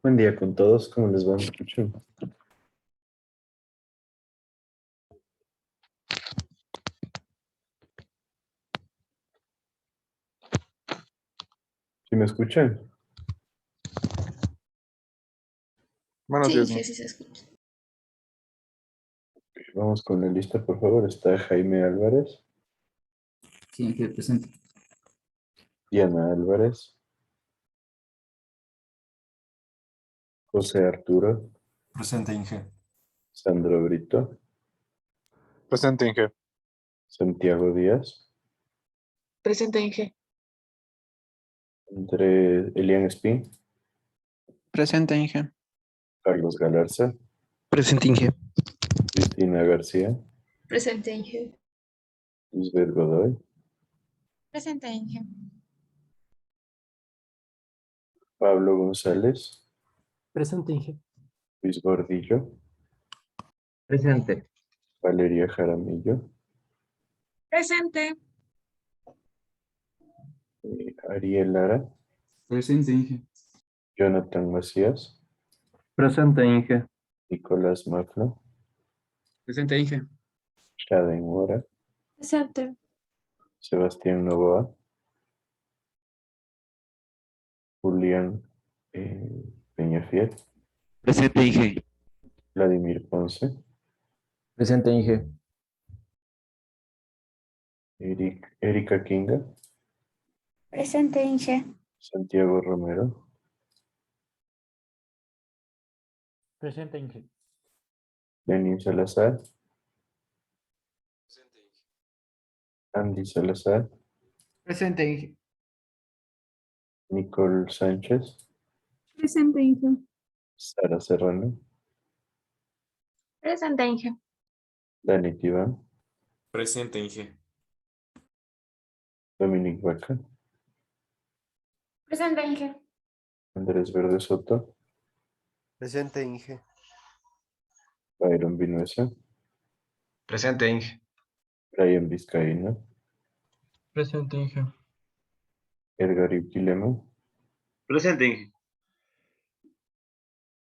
Buen día con todos, ¿cómo les va? ¿Me escuchan? ¿Sí me escuchan? Buenos Sí, días, sí, ¿no? sí se escucha. Vamos con la lista, por favor. Está Jaime Álvarez, Sí, aquí presente. Diana Álvarez, José Arturo, Presente, Inge. Sandro Brito, Presente, Inge. Santiago Díaz, Presente, Inge. Elian Espín, Presente, Inge. Carlos Galarza, Presente, Inge. Cristina García, Presente, Inge. Lisbeth Godoy, Presente, Inge. Pablo González, Presente, Inge. Luis Gordillo, Presente. Valeria Jaramillo, Presente. Ariel Lara, Presente, Inge. Jonathan Macías, Presente, Inge. Nicolás Maclo, Presente, Inge. Shaden Mora, Presente. Sebastián Novoa, Julián Peñafiel, Presente, Inge. Vladimir Ponce, Presente, Inge. Erika Kinga, Presente, Inge. Santiago Romero, Presente, Inge. Lenin Salazar, Andy Salazar, Presente, Inge. Nicole Sánchez, Presente, Inge. Sara Serrano, Presente, Inge. Dani Tibán, Presente, Inge. Dominic Vaca, Presente, Inge. Andrés Verde Soto, Presente, Inge. Byron Vinuesa, Presente, Inge. Brian Vizcaíno, Presente, Inge. Edgar Uquilema Presente, Inge.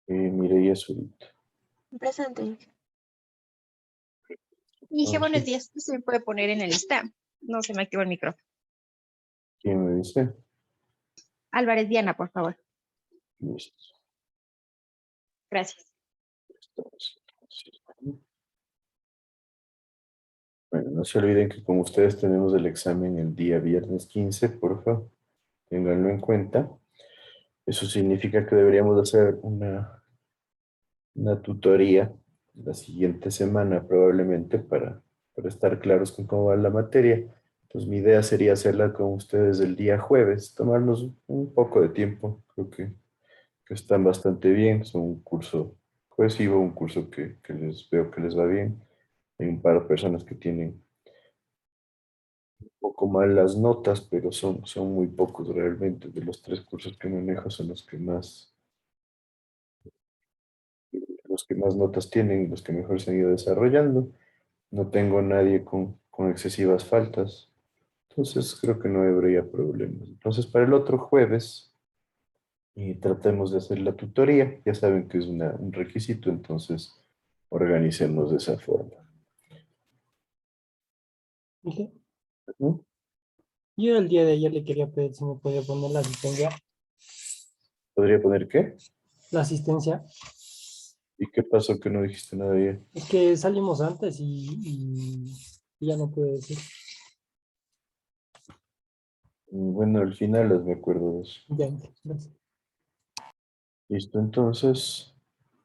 y Mireia Zurita. Presente, Inge. Inge, buenos días. ¿Se me puede poner en la lista? No se me activó el micrófono. ¿Quién me dice? Álvarez Diana, por favor. Listo. Gracias. Estamos. Bueno, no se olviden que con ustedes tenemos el examen el día viernes 15, por favor, ténganlo en cuenta. Eso significa que deberíamos hacer una tutoría la siguiente semana probablemente para estar claros con cómo va la materia. Entonces mi idea sería hacerla con ustedes el día jueves, tomarnos un poco de tiempo. Creo que están bastante bien. Son un curso cohesivo, un curso que les veo que les va bien. Hay un par de personas que tienen un poco mal las notas, pero son muy pocos realmente. De los tres cursos que manejo son los que más notas tienen, los que mejor se han ido desarrollando. No tengo nadie con excesivas faltas, entonces creo que no habría problemas. Entonces para el otro jueves tratemos de hacer la tutoría. Ya saben que es un requisito, entonces organicemos de esa forma. Inge. ¿No? Yo el día de ayer le quería pedir si me podía poner la asistencia. ¿Podría poner qué? La asistencia. ¿Y qué pasó que no dijiste nada bien? Es que salimos antes y ya no pude decir. Bueno, al final me acuerdo de eso. Ya, gracias. Listo, entonces,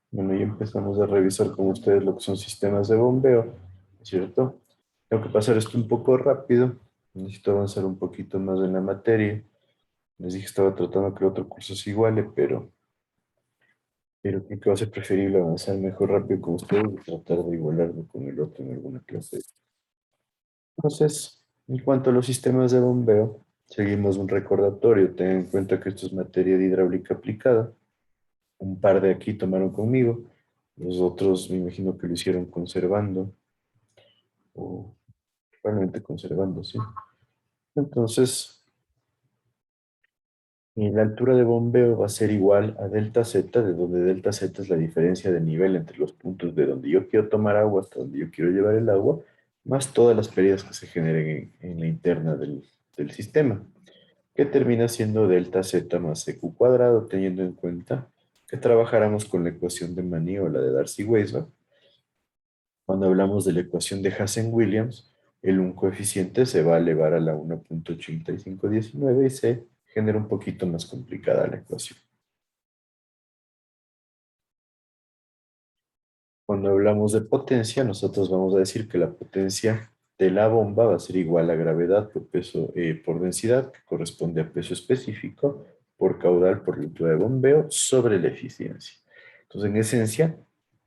bueno, ya empezamos a revisar con ustedes lo que son sistemas de bombeo, ¿cierto? Tengo que pasar esto un poco rápido, necesito avanzar un poquito más en la materia. Les dije que estaba tratando que el otro curso se iguale, pero creo que va a ser preferible avanzar mejor rápido con ustedes y tratar de igualarme con el otro en alguna clase. Entonces, en cuanto a los sistemas de bombeo, seguimos un recordatorio. Ten en cuenta que esto es materia de hidráulica aplicada. Un par de aquí tomaron conmigo. Los otros me imagino que lo hicieron conservando. O probablemente conservando, sí. Entonces, Y la altura de bombeo va a ser igual a delta Z, de donde delta Z es la diferencia de nivel entre los puntos de donde yo quiero tomar agua hasta donde yo quiero llevar el agua, más todas las pérdidas que se generen en la interna del sistema, que termina siendo delta Z más EQ cuadrado, teniendo en cuenta que trabajáramos con la ecuación de Maní o la de Darcy-Weisbach. Cuando hablamos de la ecuación de Hassen-Williams, el un coeficiente se va a elevar a la 1.8519 y se genera un poquito más complicada la ecuación. Cuando hablamos de potencia, nosotros vamos a decir que la potencia de la bomba va a ser igual a gravedad por peso, por densidad, que corresponde a peso específico, por caudal por altura de bombeo, sobre la eficiencia. Entonces, en esencia,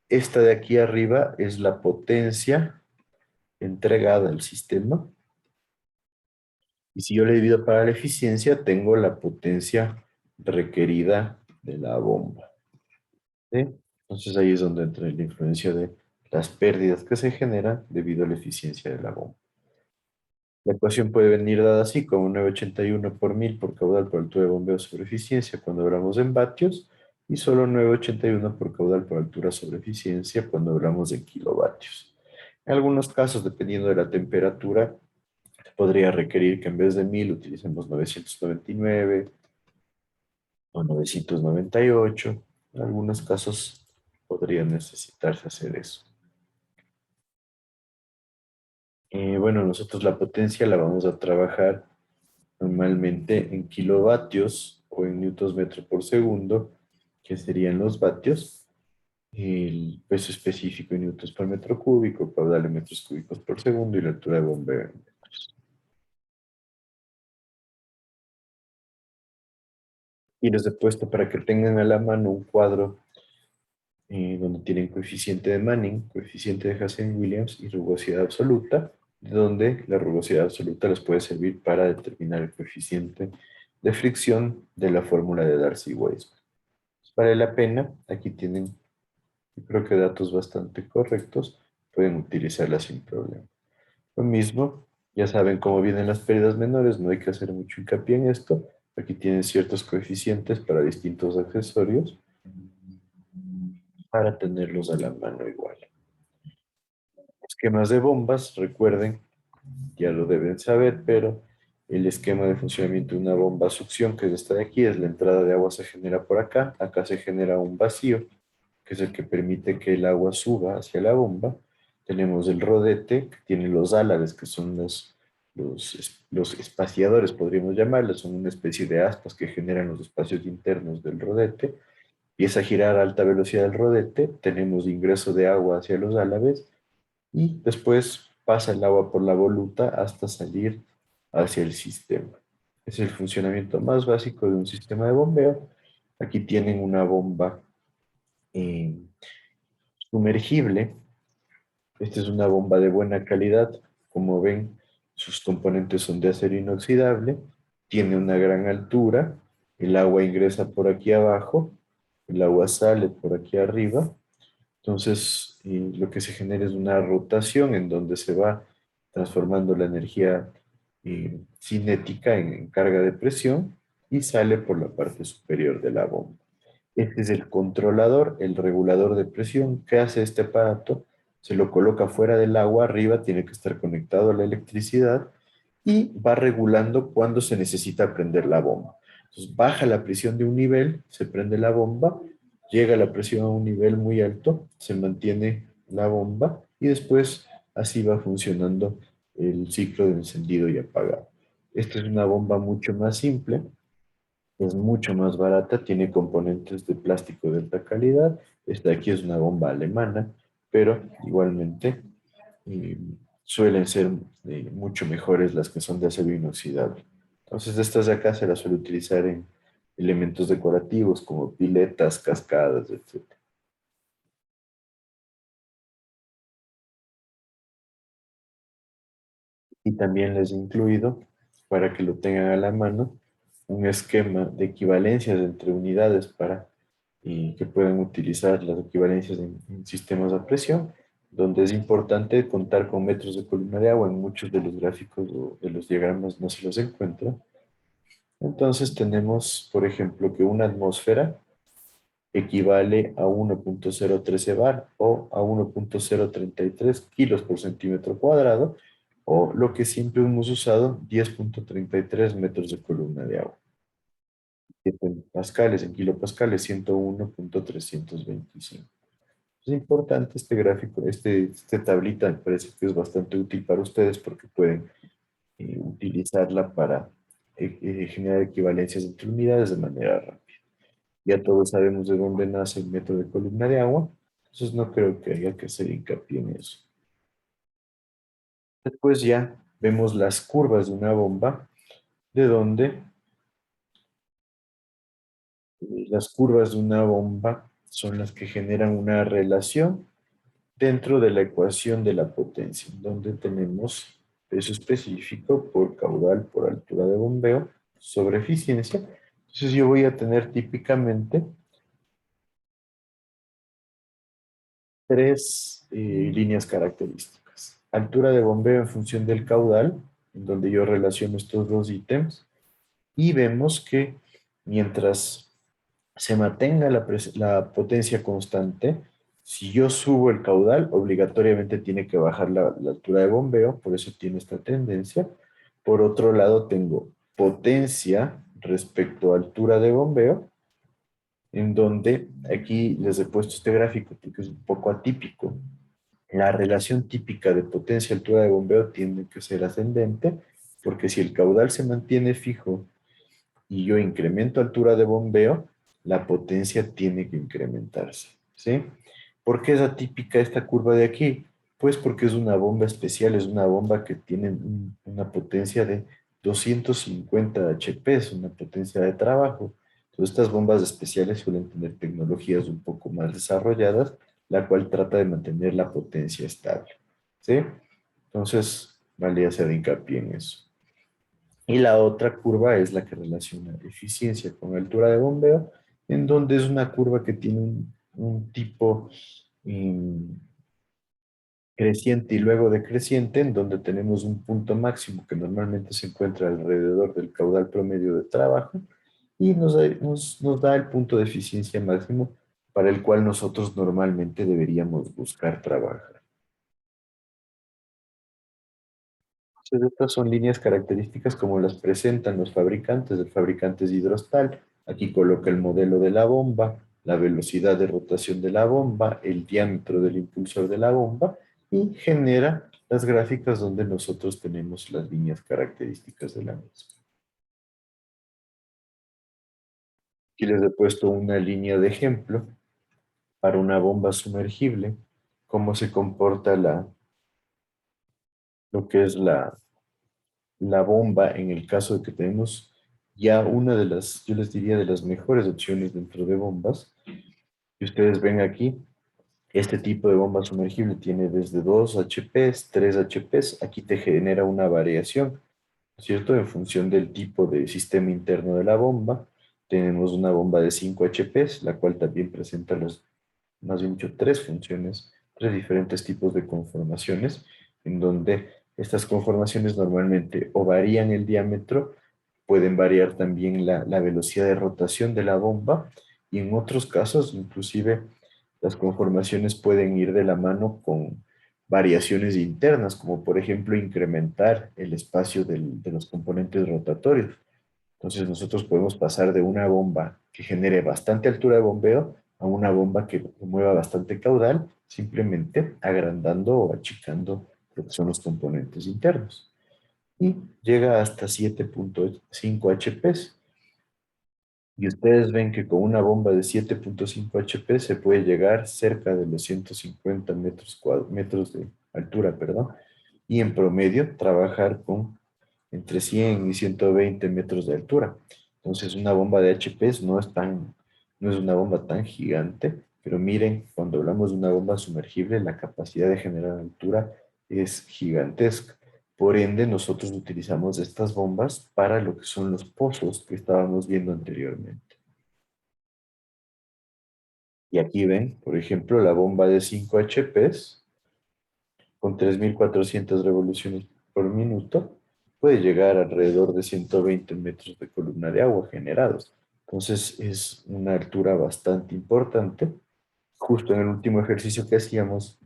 esta de aquí arriba es la potencia entregada al sistema. Y si yo le divido para la eficiencia, tengo la potencia requerida de la bomba. ¿Sí? Entonces ahí es donde entra la influencia de las pérdidas que se generan debido a la eficiencia de la bomba. La ecuación puede venir dada así, como 981 por 1000 por caudal por altura de bombeo sobre eficiencia cuando hablamos en vatios, y solo 981 por caudal por altura sobre eficiencia cuando hablamos de kilovatios. En algunos casos, dependiendo de la temperatura, podría requerir que en vez de 1000 utilicemos 999 o 998. En algunos casos podría necesitarse hacer eso. Bueno, nosotros la potencia la vamos a trabajar normalmente en kilovatios o en newtons metro por segundo, que serían los vatios. El peso específico en newtons por metro cúbico, caudal en metros cúbicos por segundo y la altura de bombeo en metros. Y les he puesto para que tengan a la mano un cuadro donde tienen coeficiente de Manning, coeficiente de Hassen-Williams y rugosidad absoluta, donde la rugosidad absoluta les puede servir para determinar el coeficiente de fricción de la fórmula de Darcy-Weisbach. Vale la pena, aquí tienen, yo creo que datos bastante correctos, pueden utilizarla sin problema. Lo mismo, ya saben cómo vienen las pérdidas menores, no hay que hacer mucho hincapié en esto. Aquí tienen ciertos coeficientes para distintos accesorios, para tenerlos a la mano igual. Esquemas de bombas, recuerden, ya lo deben saber, pero el esquema de funcionamiento de una bomba a succión, que es esta de aquí, es la entrada de agua se genera por acá, acá se genera un vacío, que es el que permite que el agua suba hacia la bomba. Tenemos el rodete, que tiene los álabes, que son los espaciadores, podríamos llamarlos, son una especie de aspas que generan los espacios internos del rodete. Empieza a girar a alta velocidad el rodete, tenemos ingreso de agua hacia los álabes, y después pasa el agua por la voluta hasta salir hacia el sistema. Es el funcionamiento más básico de un sistema de bombeo. Aquí tienen una bomba sumergible. Esta es una bomba de buena calidad. Como ven, sus componentes son de acero inoxidable. Tiene una gran altura. El agua ingresa por aquí abajo. El agua sale por aquí arriba. Entonces, lo que se genera es una rotación en donde se va transformando la energía cinética en carga de presión y sale por la parte superior de la bomba. Este es el controlador, el regulador de presión. ¿Qué hace este aparato? Se lo coloca fuera del agua, arriba tiene que estar conectado a la electricidad y va regulando cuando se necesita prender la bomba. Entonces baja la presión de un nivel, se prende la bomba, llega la presión a un nivel muy alto, se mantiene la bomba y después así va funcionando el ciclo de encendido y apagado. Esta es una bomba mucho más simple, es mucho más barata, tiene componentes de plástico de alta calidad. Esta de aquí es una bomba alemana, pero igualmente eh, suelen ser mucho mejores las que son de acero inoxidable. Entonces estas de acá se las suele utilizar en elementos decorativos como piletas, cascadas, etc. Y también les he incluido, para que lo tengan a la mano, un esquema de equivalencias entre unidades para que puedan utilizar las equivalencias en sistemas a presión, donde es importante contar con metros de columna de agua. En muchos de los gráficos o de los diagramas no se los encuentra. Entonces tenemos, por ejemplo, que una atmósfera equivale a 1.013 bar o a 1.033 kilos por centímetro cuadrado, o lo que siempre hemos usado, 10.33 metros de columna de agua. En pascales, en kilopascales, 101.325. Es importante este gráfico, esta tablita me parece que es bastante útil para ustedes porque pueden utilizarla para generar equivalencias entre unidades de manera rápida. Ya todos sabemos de dónde nace el metro de columna de agua, entonces no creo que haya que hacer hincapié en eso. Después ya vemos las curvas de una bomba, de donde las curvas de una bomba son las que generan una relación dentro de la ecuación de la potencia, donde tenemos peso específico por caudal por altura de bombeo sobre eficiencia. Entonces yo voy a tener típicamente tres líneas características. Altura de bombeo en función del caudal, en donde yo relaciono estos dos ítems, y vemos que mientras se mantenga la potencia constante, si yo subo el caudal, obligatoriamente tiene que bajar la altura de bombeo, por eso tiene esta tendencia. Por otro lado, tengo potencia respecto a altura de bombeo, en donde aquí les he puesto este gráfico porque es un poco atípico. La relación típica de potencia-altura de bombeo tiene que ser ascendente, porque si el caudal se mantiene fijo y yo incremento altura de bombeo, la potencia tiene que incrementarse, ¿sí? ¿Por qué es atípica esta curva de aquí? Pues porque es una bomba especial, es una bomba que tiene una potencia de 250 HP, es una potencia de trabajo. Entonces, estas bombas especiales suelen tener tecnologías un poco más desarrolladas, la cual trata de mantener la potencia estable, ¿sí? Entonces, vale hacer hincapié en eso. Y la otra curva es la que relaciona eficiencia con altura de bombeo, en donde es una curva que tiene un tipo creciente y luego decreciente, en donde tenemos un punto máximo que normalmente se encuentra alrededor del caudal promedio de trabajo y nos da el punto de eficiencia máximo para el cual nosotros normalmente deberíamos buscar trabajar. Entonces, estas son líneas características como las presentan los fabricantes. El fabricante es Hidrostal. Aquí coloca el modelo de la bomba, la velocidad de rotación de la bomba, el diámetro del impulsor de la bomba y genera las gráficas donde nosotros tenemos las líneas características de la misma. Aquí les he puesto una línea de ejemplo para una bomba sumergible, cómo se comporta lo que es la bomba en el caso de que tenemos ya una de las, yo les diría, de las mejores opciones dentro de bombas. Y ustedes ven aquí, este tipo de bomba sumergible tiene desde 2 HPs, 3 HPs. Aquí te genera una variación, ¿cierto? En función del tipo de sistema interno de la bomba. Tenemos una bomba de 5 HPs, la cual también presenta más bien dicho, tres funciones, tres diferentes tipos de conformaciones, en donde estas conformaciones normalmente o varían el diámetro, pueden variar también la velocidad de rotación de la bomba, y en otros casos, inclusive, las conformaciones pueden ir de la mano con variaciones internas, como por ejemplo incrementar el espacio de los componentes rotatorios. Entonces nosotros podemos pasar de una bomba que genere bastante altura de bombeo a una bomba que mueva bastante caudal, simplemente agrandando o achicando lo que son los componentes internos. Y llega hasta 7.5 HPs. Y ustedes ven que con una bomba de 7.5 HP se puede llegar cerca de los 150 metros de altura, perdón, y en promedio trabajar con entre 100 y 120 metros de altura. Entonces una bomba de HPs no es una bomba tan gigante, pero miren, cuando hablamos de una bomba sumergible, la capacidad de generar altura es gigantesca. Por ende, nosotros utilizamos estas bombas para lo que son los pozos que estábamos viendo anteriormente. Y aquí ven, por ejemplo, la bomba de 5 HPs con 3.400 revoluciones por minuto puede llegar alrededor de 120 metros de columna de agua generados. Entonces es una altura bastante importante. Justo en el último ejercicio que hacíamos,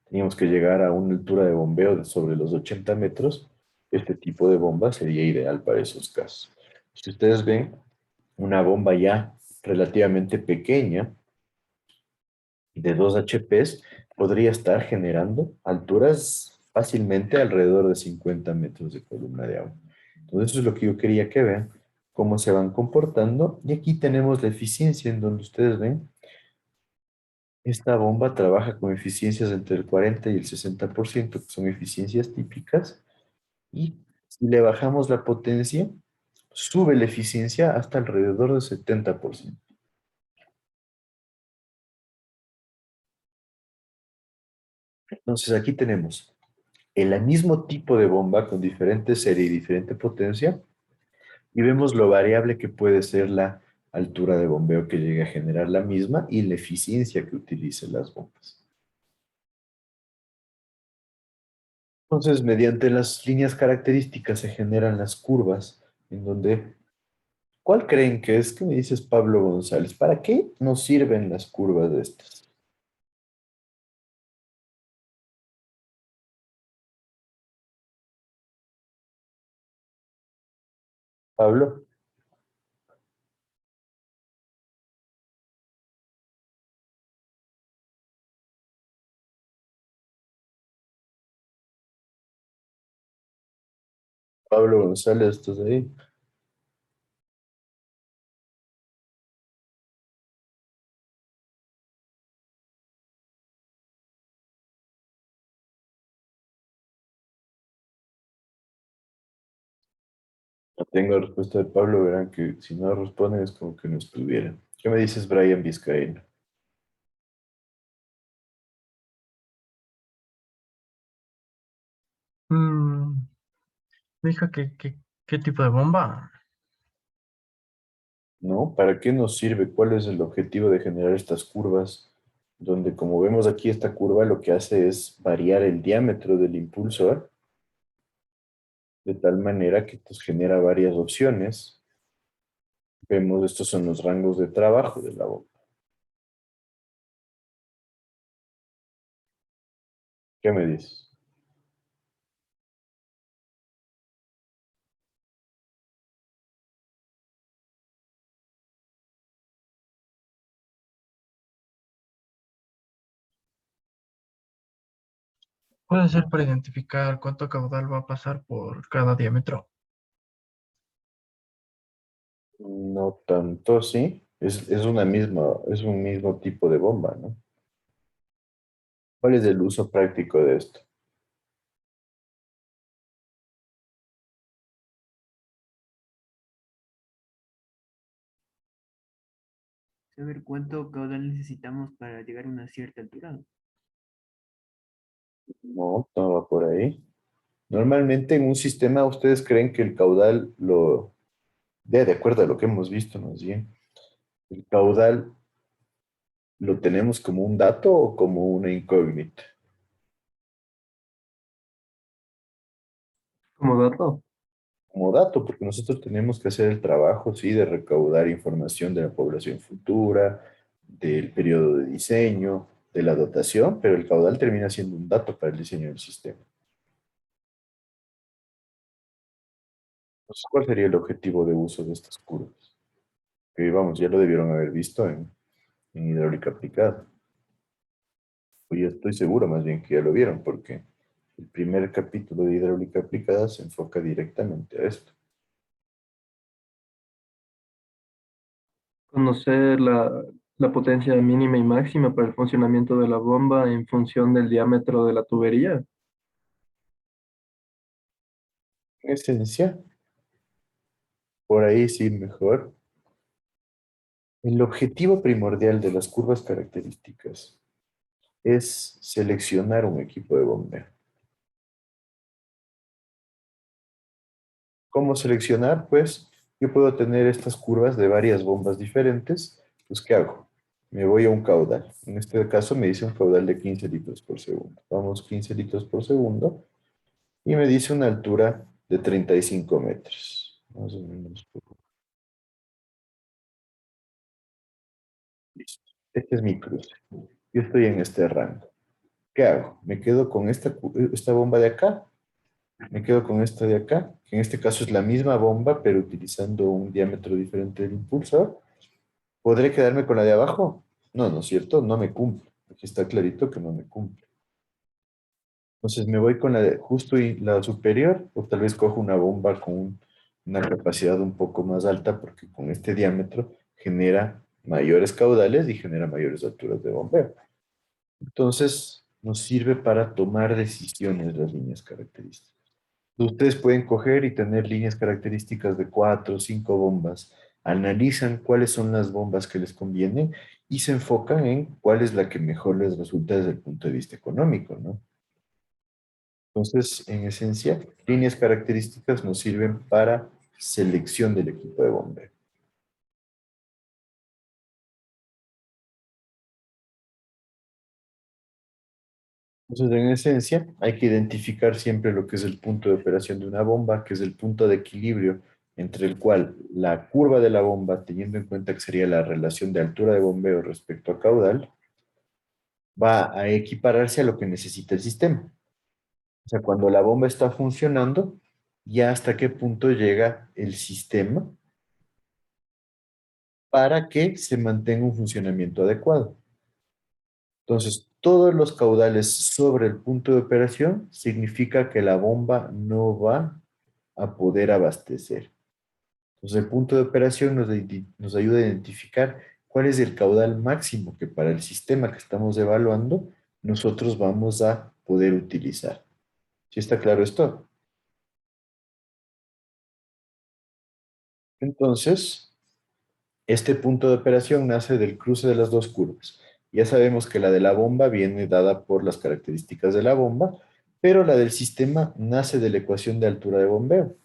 teníamos que llegar a una altura de bombeo de sobre los 80 metros. Este tipo de bomba sería ideal para esos casos. Si ustedes ven, una bomba ya relativamente pequeña, de 2 HPs, podría estar generando alturas fácilmente alrededor de 50 metros de columna de agua. Entonces eso es lo que yo quería que vean, cómo se van comportando. Y aquí tenemos la eficiencia en donde ustedes ven, esta bomba trabaja con eficiencias entre el 40 y el 60%, que son eficiencias típicas. Y si le bajamos la potencia, sube la eficiencia hasta alrededor del 70%. Entonces aquí tenemos el mismo tipo de bomba con diferente serie y diferente potencia y vemos lo variable que puede ser la altura de bombeo que llegue a generar la misma y la eficiencia que utilicen las bombas. Entonces, mediante las líneas características se generan las curvas en donde, ¿cuál creen que es? ¿Qué me dices, Pablo González? ¿Para qué nos sirven las curvas de estas? Pablo. Pablo González, ¿estás ahí? No tengo respuesta de Pablo, verán que si no responden es como que no estuviera. ¿Qué me dices, Brian Vizcaíno? Mm, Dijo ¿qué tipo de bomba? ¿No? ¿Para qué nos sirve? ¿Cuál es el objetivo de generar estas curvas? Donde, como vemos aquí, esta curva lo que hace es variar el diámetro del impulsor de tal manera que pues, genera varias opciones. Vemos, estos son los rangos de trabajo de la bomba. ¿Qué me dices? Puede ser para identificar cuánto caudal va a pasar por cada diámetro. No tanto, sí. Es una misma, es un mismo tipo de bomba, ¿no? ¿Cuál es el uso práctico de esto? Saber cuánto caudal necesitamos para llegar a una cierta altura. No, no va por ahí. Normalmente en un sistema ustedes creen que el caudal de acuerdo a lo que hemos visto, más bien, el caudal lo tenemos como un dato o como una incógnita. Como dato. Como dato, porque nosotros tenemos que hacer el trabajo, sí, de recaudar información de la población futura, del periodo de diseño, de la dotación, pero el caudal termina siendo un dato para el diseño del sistema. Entonces, ¿cuál sería el objetivo de uso de estas curvas? Que vamos, ya lo debieron haber visto en hidráulica aplicada. Pues yo estoy seguro más bien que ya lo vieron, porque el primer capítulo de hidráulica aplicada se enfoca directamente a esto. Conocer la potencia mínima y máxima para el funcionamiento de la bomba en función del diámetro de la tubería. En esencia, por ahí sí mejor. El objetivo primordial de las curvas características es seleccionar un equipo de bombeo. ¿Cómo seleccionar? Pues yo puedo tener estas curvas de varias bombas diferentes. Pues, ¿qué hago? Me voy a un caudal. En este caso me dice un caudal de 15 litros por segundo. Vamos, 15 litros por segundo. Y me dice una altura de 35 metros. Más o menos. Listo. Este es mi cruce. Yo estoy en este rango. ¿Qué hago? ¿Me quedo con esta bomba de acá? ¿Me quedo con esta de acá? Que en este caso es la misma bomba, pero utilizando un diámetro diferente del impulsor. ¿Podré quedarme con la de abajo? No, ¿no es cierto? No me cumple. Aquí está clarito que no me cumple. Entonces me voy con la de justo y la superior, o tal vez cojo una bomba con una capacidad un poco más alta, porque con este diámetro genera mayores caudales y genera mayores alturas de bombeo. Entonces nos sirve para tomar decisiones las líneas características. Ustedes pueden coger y tener líneas características de 4 o 5 bombas. Analizan cuáles son las bombas que les convienen y se enfocan en cuál es la que mejor les resulta desde el punto de vista económico, ¿no? Entonces, en esencia, líneas características nos sirven para selección del equipo de bombeo. Entonces, en esencia, hay que identificar siempre lo que es el punto de operación de una bomba, que es el punto de equilibrio entre el cual la curva de la bomba, teniendo en cuenta que sería la relación de altura de bombeo respecto a caudal, va a equipararse a lo que necesita el sistema. O sea, cuando la bomba está funcionando, ya hasta qué punto llega el sistema para que se mantenga un funcionamiento adecuado. Entonces, todos los caudales sobre el punto de operación significa que la bomba no va a poder abastecer. Entonces, el punto de operación nos ayuda a identificar cuál es el caudal máximo que para el sistema que estamos evaluando nosotros vamos a poder utilizar. ¿Sí está claro esto? Entonces, este punto de operación nace del cruce de las dos curvas. Ya sabemos que la de la bomba viene dada por las características de la bomba, pero la del sistema nace de la ecuación de altura de bombeo.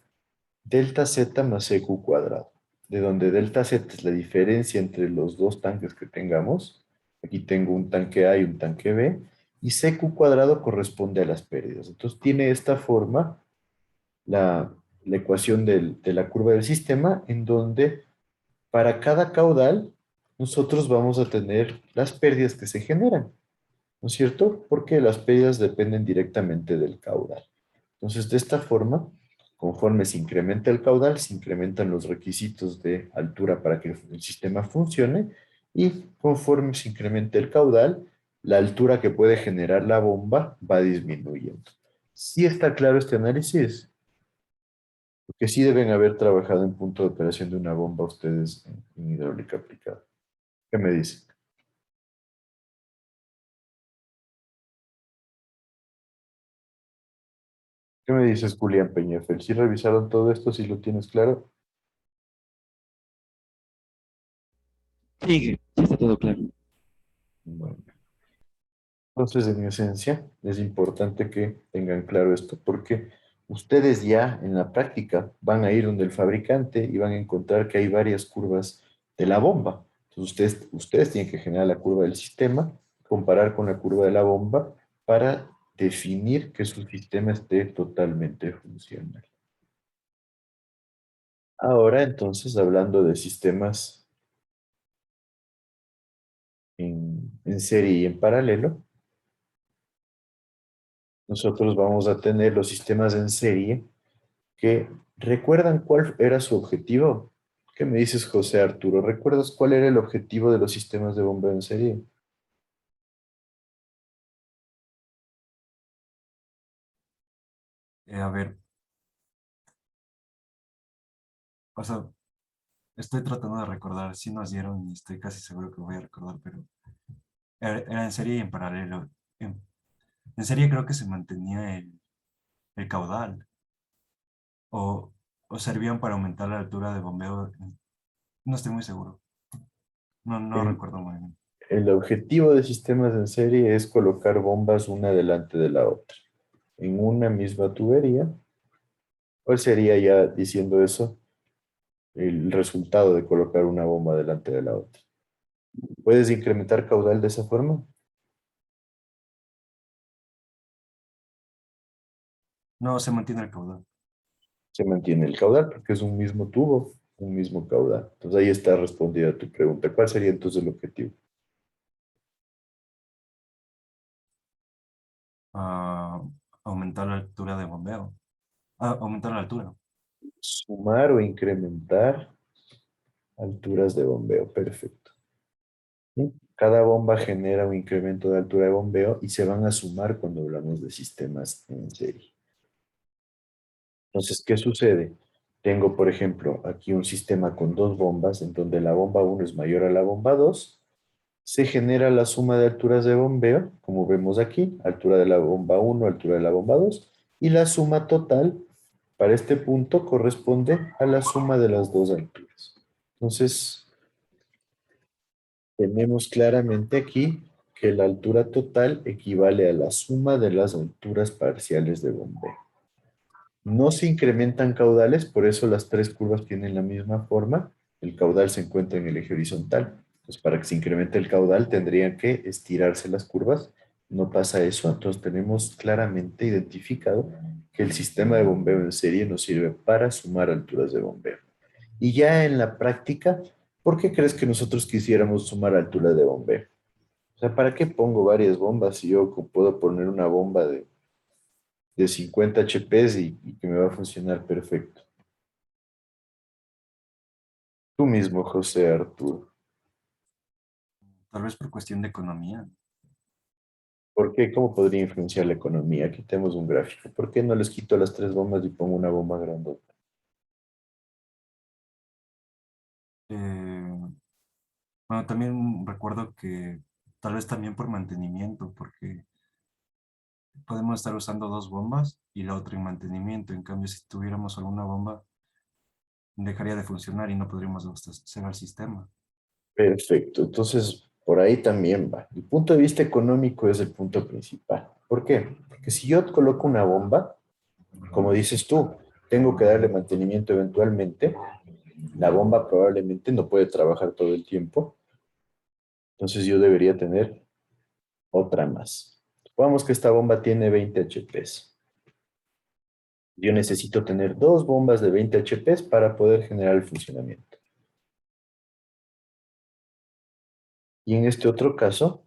Delta Z más EQ cuadrado, de donde delta Z es la diferencia entre los dos tanques que tengamos. Aquí tengo un tanque A y un tanque B, y CQ cuadrado corresponde a las pérdidas. Entonces tiene esta forma la ecuación de la curva del sistema, en donde para cada caudal nosotros vamos a tener las pérdidas que se generan, ¿no es cierto? Porque las pérdidas dependen directamente del caudal. Entonces, de esta forma, conforme se incrementa el caudal, se incrementan los requisitos de altura para que el sistema funcione, y conforme se incrementa el caudal, la altura que puede generar la bomba va disminuyendo. ¿Sí está claro este análisis? Porque sí deben haber trabajado en punto de operación de una bomba ustedes en hidráulica aplicada. ¿Qué me dicen? ¿Qué me dices, Julián Peñafel? ¿Sí revisaron todo esto? ¿Sí lo tienes claro? Sí, Inge, ya está todo claro. Bueno. Entonces, en esencia, es importante que tengan claro esto, porque ustedes ya en la práctica van a ir donde el fabricante y van a encontrar que hay varias curvas de la bomba. Entonces, ustedes tienen que generar la curva del sistema, comparar con la curva de la bomba para definir que su sistema esté totalmente funcional. Ahora, entonces, hablando de sistemas en serie y en paralelo, nosotros vamos a tener los sistemas en serie que recuerdan cuál era su objetivo. ¿Qué me dices, José Arturo? ¿Recuerdas cuál era el objetivo de los sistemas de bombeo en serie? A ver, o sea, estoy tratando de recordar si nos dieron y estoy casi seguro que voy a recordar, pero era en serie y en paralelo. En serie creo que se mantenía el caudal o, o servían para aumentar la altura de bombeo. No estoy muy seguro. No El, recuerdo muy bien. el objetivo de sistemas en serie es colocar bombas una delante de la otra en una misma tubería. ¿Cuál sería, ya diciendo eso, el resultado de colocar una bomba delante de la otra? ¿Puedes incrementar caudal de esa forma? No, se mantiene el caudal. Se mantiene el caudal porque es un mismo tubo, un mismo caudal. Entonces ahí está respondida tu pregunta. ¿Cuál sería entonces el objetivo? Ah, aumentar la altura de bombeo. Aumentar la altura. Sumar o incrementar alturas de bombeo. Perfecto. ¿Sí? Cada bomba genera un incremento de altura de bombeo y se van a sumar cuando hablamos de sistemas en serie. Entonces, ¿qué sucede? Tengo, por ejemplo, aquí un sistema con dos bombas, en donde la bomba 1 es mayor a la bomba 2. Se genera la suma de alturas de bombeo, como vemos aquí, altura de la bomba 1, altura de la bomba 2, y la suma total para este punto corresponde a la suma de las dos alturas. Entonces, tenemos claramente aquí que la altura total equivale a la suma de las alturas parciales de bombeo. No se incrementan caudales, por eso las tres curvas tienen la misma forma. El caudal se encuentra en el eje horizontal. Entonces, para que se incremente el caudal, tendrían que estirarse las curvas. No pasa eso, entonces tenemos claramente identificado que el sistema de bombeo en serie nos sirve para sumar alturas de bombeo. Y ya en la práctica, ¿por qué crees que nosotros quisiéramos sumar alturas de bombeo? O sea, ¿para qué pongo varias bombas si yo puedo poner una bomba de 50 HPs y que me va a funcionar perfecto? Tú mismo, José Arturo. Tal vez por cuestión de economía. ¿Por qué? ¿Cómo podría influenciar la economía? Aquí tenemos un gráfico. ¿Por qué no les quito las tres bombas y pongo una bomba grandota? Eh, bueno, también recuerdo que tal vez también por mantenimiento, porque podemos estar usando dos bombas y la otra en mantenimiento. En cambio, si tuviéramos alguna bomba, dejaría de funcionar y no podríamos abastecer al sistema. Perfecto. Entonces, por ahí también va. El punto de vista económico es el punto principal. ¿Por qué? Porque si yo coloco una bomba, como dices tú, tengo que darle mantenimiento eventualmente. La bomba probablemente no puede trabajar todo el tiempo. Entonces yo debería tener otra más. Supongamos que esta bomba tiene 20 HPs. Yo necesito tener dos bombas de 20 HPs para poder generar el funcionamiento. Y en este otro caso,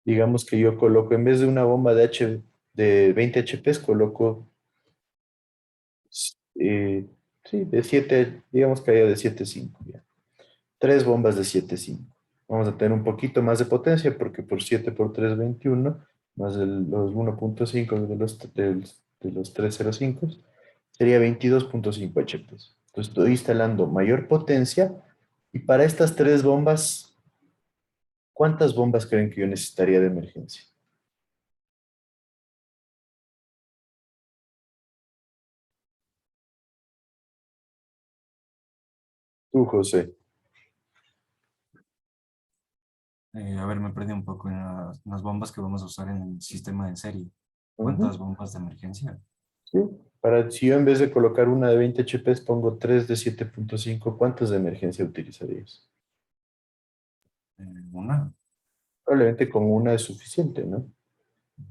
digamos que yo coloco, en vez de una bomba de 20 HPs, coloco, sí, de 7, digamos que haya de 7.5. Tres bombas de 7.5. Vamos a tener un poquito más de potencia porque por 7 por 3, 21, más los 1.5 de los 305, sería 22.5 HP. Entonces estoy instalando mayor potencia y para estas tres bombas, ¿cuántas bombas creen que yo necesitaría de emergencia? Tú, José. A ver, me perdí un poco en las bombas que vamos a usar en el sistema en serie. Ujú, ¿Cuántas bombas de emergencia? sí. Si yo en vez de colocar una de 20 HPs pongo tres de 7.5, ¿cuántas de emergencia utilizarías? Una. Probablemente con una es suficiente, ¿no?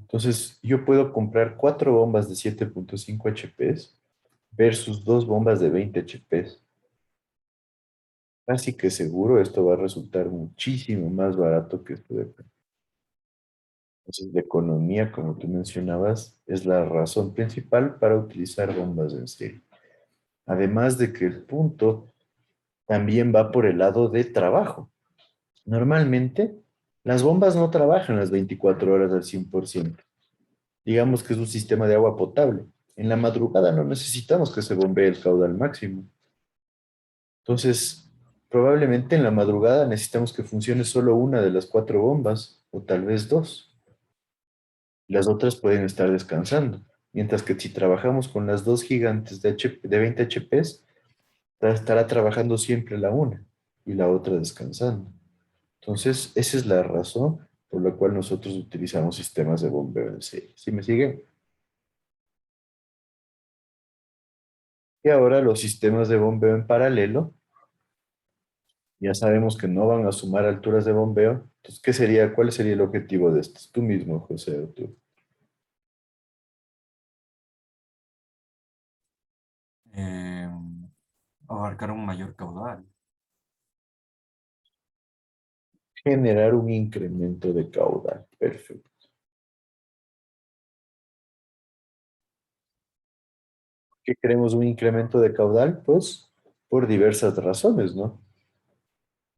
Entonces, yo puedo comprar cuatro bombas de 7.5 HPs versus dos bombas de 20 HPs. Así que seguro esto va a resultar muchísimo más barato que esto de acá. Entonces, la economía, como tú mencionabas, es la razón principal para utilizar bombas en serie. Además de que el punto también va por el lado de trabajo. Normalmente, las bombas no trabajan las 24 horas al 100%. Digamos que es un sistema de agua potable. En la madrugada no necesitamos que se bombee el caudal máximo. Entonces, probablemente en la madrugada necesitamos que funcione solo una de las cuatro bombas, o tal vez dos. Las otras pueden estar descansando. Mientras que si trabajamos con las dos gigantes de 20 HPs, estará trabajando siempre la una y la otra descansando. Entonces, esa es la razón por la cual nosotros utilizamos sistemas de bombeo en serie. ¿Sí me siguen? Y ahora los sistemas de bombeo en paralelo, ya sabemos que no van a sumar alturas de bombeo. Entonces, ¿cuál sería el objetivo de estos? Tú mismo, José, o tú. abarcar un mayor caudal. Generar un incremento de caudal. Perfecto. ¿Qué queremos un incremento de caudal? Pues por diversas razones, ¿no?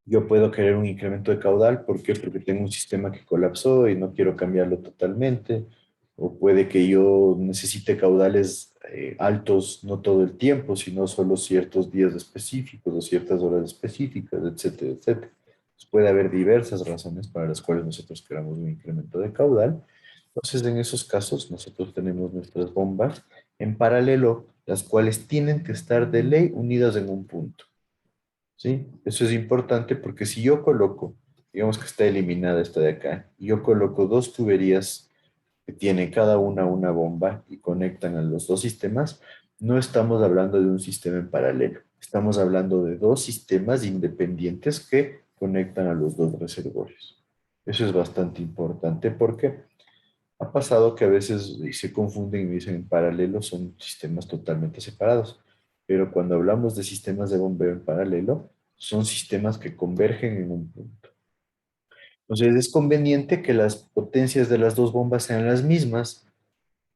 Yo puedo querer un incremento de caudal, ¿por qué? Porque tengo un sistema que colapsó y no quiero cambiarlo totalmente. O puede que yo necesite caudales altos no todo el tiempo, sino solo ciertos días específicos o ciertas horas específicas, etcétera, etcétera. Pues puede haber diversas razones para las cuales nosotros queramos un incremento de caudal. Entonces, en esos casos, nosotros tenemos nuestras bombas en paralelo, las cuales tienen que estar de ley unidas en un punto. ¿Sí? Eso es importante porque si yo coloco, digamos que está eliminada esta de acá, y yo coloco dos tuberías que tienen cada una bomba y conectan a los dos sistemas, no estamos hablando de un sistema en paralelo, estamos hablando de dos sistemas independientes que conectan a los dos reservorios. Eso es bastante importante porque ha pasado que a veces se confunden y me dicen en paralelo son sistemas totalmente separados, pero cuando hablamos de sistemas de bombeo en paralelo, son sistemas que convergen en un punto. Entonces es conveniente que las potencias de las dos bombas sean las mismas,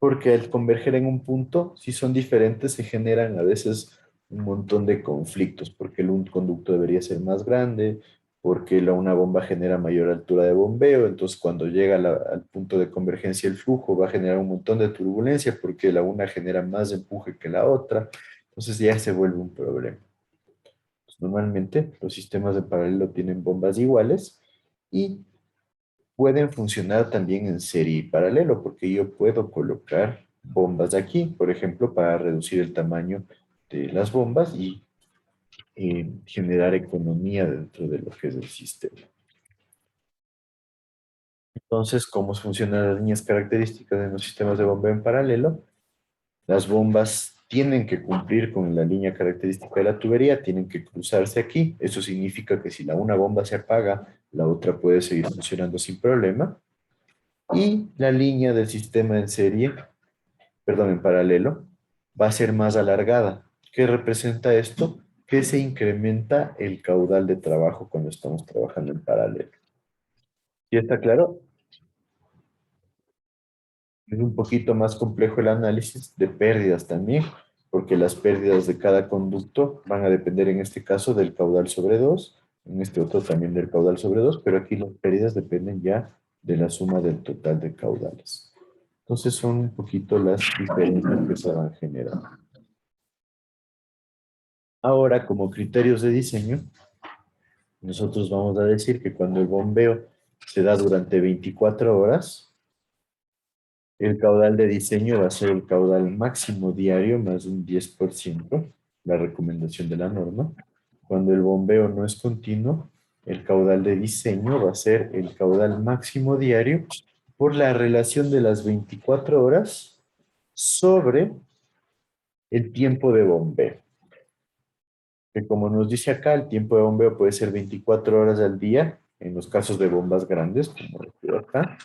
porque al converger en un punto, si son diferentes, se generan a veces un montón de conflictos, porque un conducto debería ser más grande, porque una bomba genera mayor altura de bombeo, entonces cuando llega al punto de convergencia el flujo va a generar un montón de turbulencia, porque la una genera más empuje que la otra, entonces ya se vuelve un problema. Pues normalmente los sistemas de paralelo tienen bombas iguales y pueden funcionar también en serie y paralelo, porque yo puedo colocar bombas aquí, por ejemplo, para reducir el tamaño de las bombas y generar economía dentro de lo que es el sistema. Entonces, ¿cómo funcionan las líneas características de los sistemas de bombeo en paralelo? Las bombas tienen que cumplir con la línea característica de la tubería, tienen que cruzarse aquí. Eso significa que si una bomba se apaga, la otra puede seguir funcionando sin problema. Y la línea del sistema en serie, perdón, en paralelo, va a ser más alargada. ¿Qué representa esto? Que se incrementa el caudal de trabajo cuando estamos trabajando en paralelo. ¿Y está claro? Es un poquito más complejo el análisis de pérdidas también, porque las pérdidas de cada conducto van a depender en este caso del caudal sobre 2, en este otro también del caudal sobre 2, pero aquí las pérdidas dependen ya de la suma del total de caudales. Entonces son un poquito las diferencias que se van generando. Ahora, como criterios de diseño, nosotros vamos a decir que cuando el bombeo se da durante 24 horas, el caudal de diseño va a ser el caudal máximo diario más un 10%, la recomendación de la norma. Cuando el bombeo no es continuo, el caudal de diseño va a ser el caudal máximo diario por la relación de las 24 horas sobre el tiempo de bombeo. Que como nos dice acá, el tiempo de bombeo puede ser 24 horas al día, en los casos de bombas grandes, como lo que acá,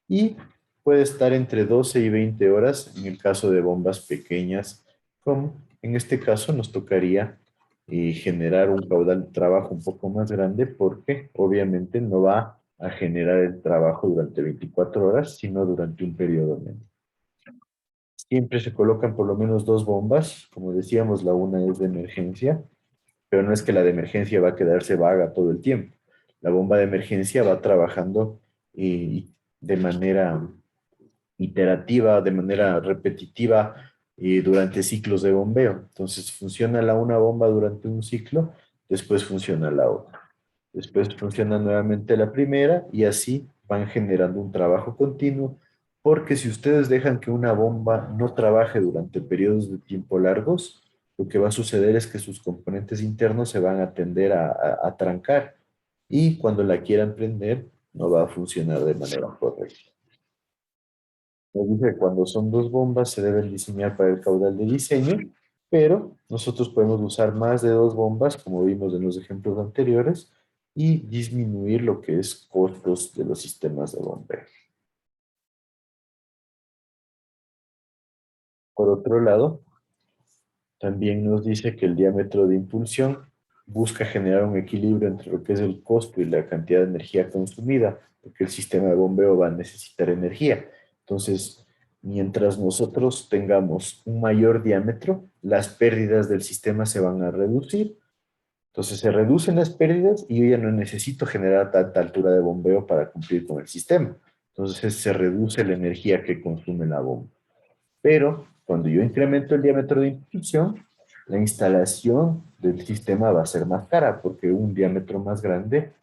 y puede estar entre 12 y 20 horas en el caso de bombas pequeñas, como en este caso nos tocaría generar un caudal de trabajo un poco más grande porque obviamente no va a generar el trabajo durante 24 horas, sino durante un periodo menos. Siempre se colocan por lo menos dos bombas, como decíamos, la una es de emergencia, pero no es que la de emergencia va a quedarse vaga todo el tiempo. La bomba de emergencia va trabajando de manera iterativa, de manera repetitiva durante ciclos de bombeo. Entonces funciona una bomba durante un ciclo, después funciona la otra. Después funciona nuevamente la primera y así van generando un trabajo continuo, porque si ustedes dejan que una bomba no trabaje durante periodos de tiempo largos, lo que va a suceder es que sus componentes internos se van a tender a trancar y cuando la quieran prender no va a funcionar de manera correcta. Nos dice que cuando son dos bombas se deben diseñar para el caudal de diseño, pero nosotros podemos usar más de dos bombas, como vimos en los ejemplos anteriores, y disminuir lo que es costos de los sistemas de bombeo. Por otro lado, También nos dice que el diámetro de impulsión busca generar un equilibrio entre lo que es el costo y la cantidad de energía consumida, porque el sistema de bombeo va a necesitar energía. Entonces, mientras nosotros tengamos un mayor diámetro, las pérdidas del sistema se van a reducir. Entonces se reducen las pérdidas y yo ya no necesito generar tanta altura de bombeo para cumplir con el sistema. Entonces se reduce la energía que consume la bomba. Pero cuando yo incremento el diámetro de impulsión, la instalación del sistema va a ser más cara porque un diámetro más grande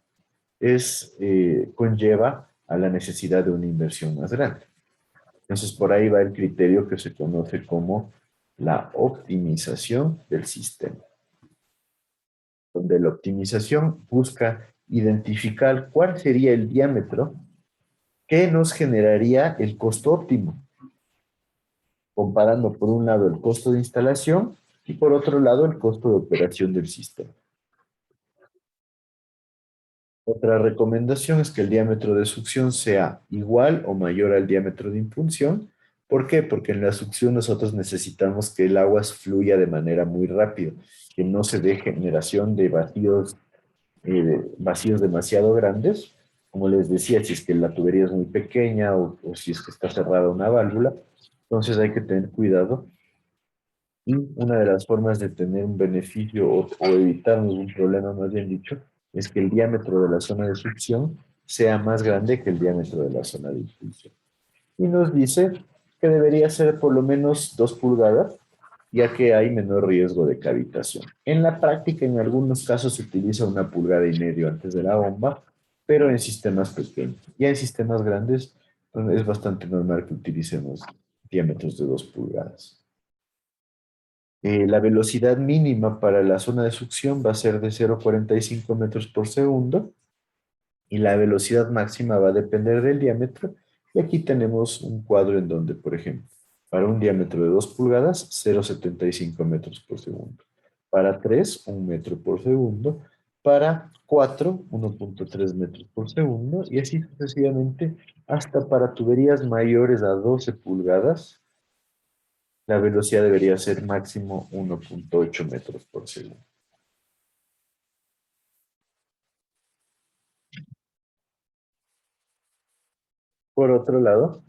conlleva a la necesidad de una inversión más grande. Entonces por ahí va el criterio que se conoce como la optimización del sistema, donde la optimización busca identificar cuál sería el diámetro que nos generaría el costo óptimo, comparando por un lado el costo de instalación y por otro lado el costo de operación del sistema. Otra recomendación es que el diámetro de succión sea igual o mayor al diámetro de impulsión. ¿Por qué? Porque en la succión nosotros necesitamos que el agua fluya de manera muy rápida, que no se dé generación de vacíos demasiado grandes. Como les decía, si es que la tubería es muy pequeña o si es que está cerrada una válvula, entonces hay que tener cuidado. Y una de las formas de tener un beneficio o evitarnos un problema, más bien dicho, es que el diámetro de la zona de succión sea más grande que el diámetro de la zona de impulsión. Y nos dice que debería ser por lo menos 2 pulgadas, ya que hay menor riesgo de cavitación. En la práctica, en algunos casos se utiliza 1,5 pulgadas antes de la bomba, pero en sistemas pequeños. Ya en sistemas grandes es bastante normal que utilicemos diámetros de 2 pulgadas. La velocidad mínima para la zona de succión va a ser de 0,45 metros por segundo y la velocidad máxima va a depender del diámetro. Y aquí tenemos un cuadro en donde, por ejemplo, para un diámetro de 2 pulgadas, 0,75 metros por segundo. Para 3, 1 metro por segundo. Para 4, 1,3 metros por segundo. Y así sucesivamente hasta para tuberías mayores a 12 pulgadas, la velocidad debería ser máximo 1,8 metros por segundo. Por otro lado,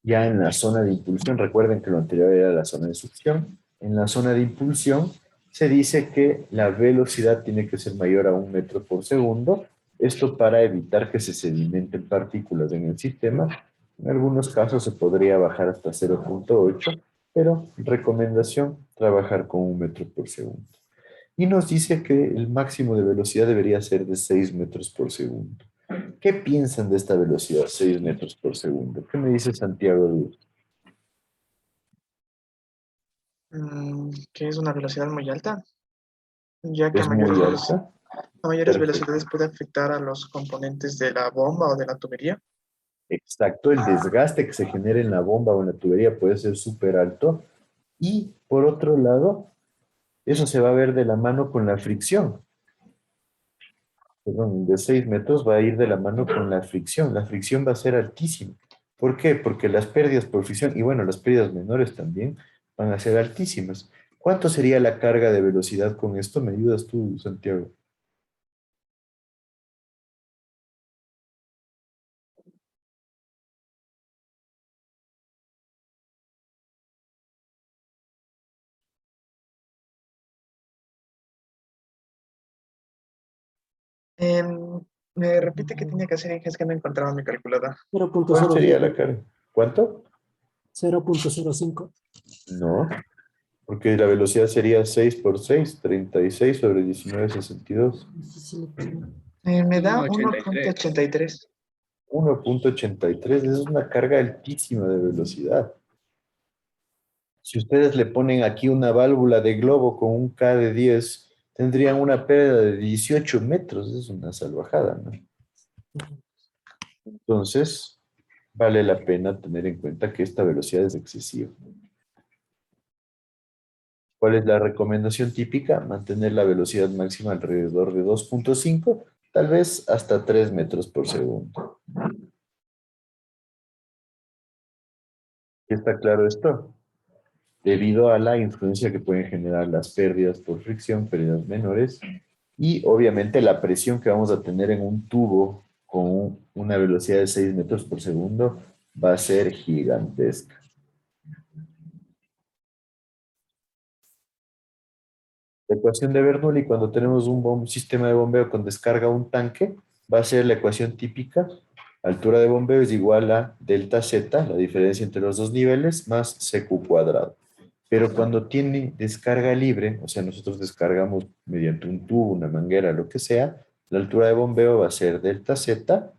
ya en la zona de impulsión, recuerden que lo anterior era la zona de succión, en la zona de impulsión se dice que la velocidad tiene que ser mayor a 1 metro por segundo, esto para evitar que se sedimenten partículas en el sistema. En algunos casos se podría bajar hasta 0,8, pero recomendación, trabajar con 1 metro por segundo. Y nos dice que el máximo de velocidad debería ser de 6 metros por segundo. ¿Qué piensan de esta velocidad, 6 metros por segundo? ¿Qué me dice Santiago Díaz? Que es una velocidad muy alta, ya que ¿Es muy alta? a mayores Perfecto. velocidades puede afectar a los componentes de la bomba o de la tubería. Exacto, el desgaste que se genera en la bomba o en la tubería puede ser súper alto. Y por otro lado, eso se va a ver de la mano con la fricción. Perdón, de 6 metros va a ir de la mano con la fricción. La fricción va a ser altísima. ¿Por qué? Porque las pérdidas por fricción, y bueno, las pérdidas menores también, van a ser altísimas. ¿Cuánto sería la carga de velocidad con esto? ¿Me ayudas tú, Santiago? Me repite que tenía que hacer, es que no encontraba mi calculadora. ¿Cuál sería la carga? ¿Cuánto? 0.05. No, porque la velocidad sería 6 por 6, 36 sobre 19,62. Me da 1,83. 1,83 es una carga altísima de velocidad. Si ustedes le ponen aquí una válvula de globo con un K de 10, tendrían una pérdida de 18 metros. Es una salvajada, ¿no? Entonces, vale la pena tener en cuenta que esta velocidad es excesiva. ¿Cuál es la recomendación típica? Mantener la velocidad máxima alrededor de 2,5, tal vez hasta 3 metros por segundo. ¿Está claro esto? debido a la influencia que pueden generar las pérdidas por fricción, pérdidas menores, y obviamente la presión que vamos a tener en un tubo con una velocidad de 6 metros por segundo va a ser gigantesca. La ecuación de Bernoulli, cuando tenemos un sistema de bombeo con descarga a un tanque, va a ser la ecuación típica. Altura de bombeo es igual a delta Z, la diferencia entre los dos niveles, más CQ cuadrado. Pero cuando tiene descarga libre, o sea, nosotros descargamos mediante un tubo, una manguera, lo que sea, la altura de bombeo va a ser delta Z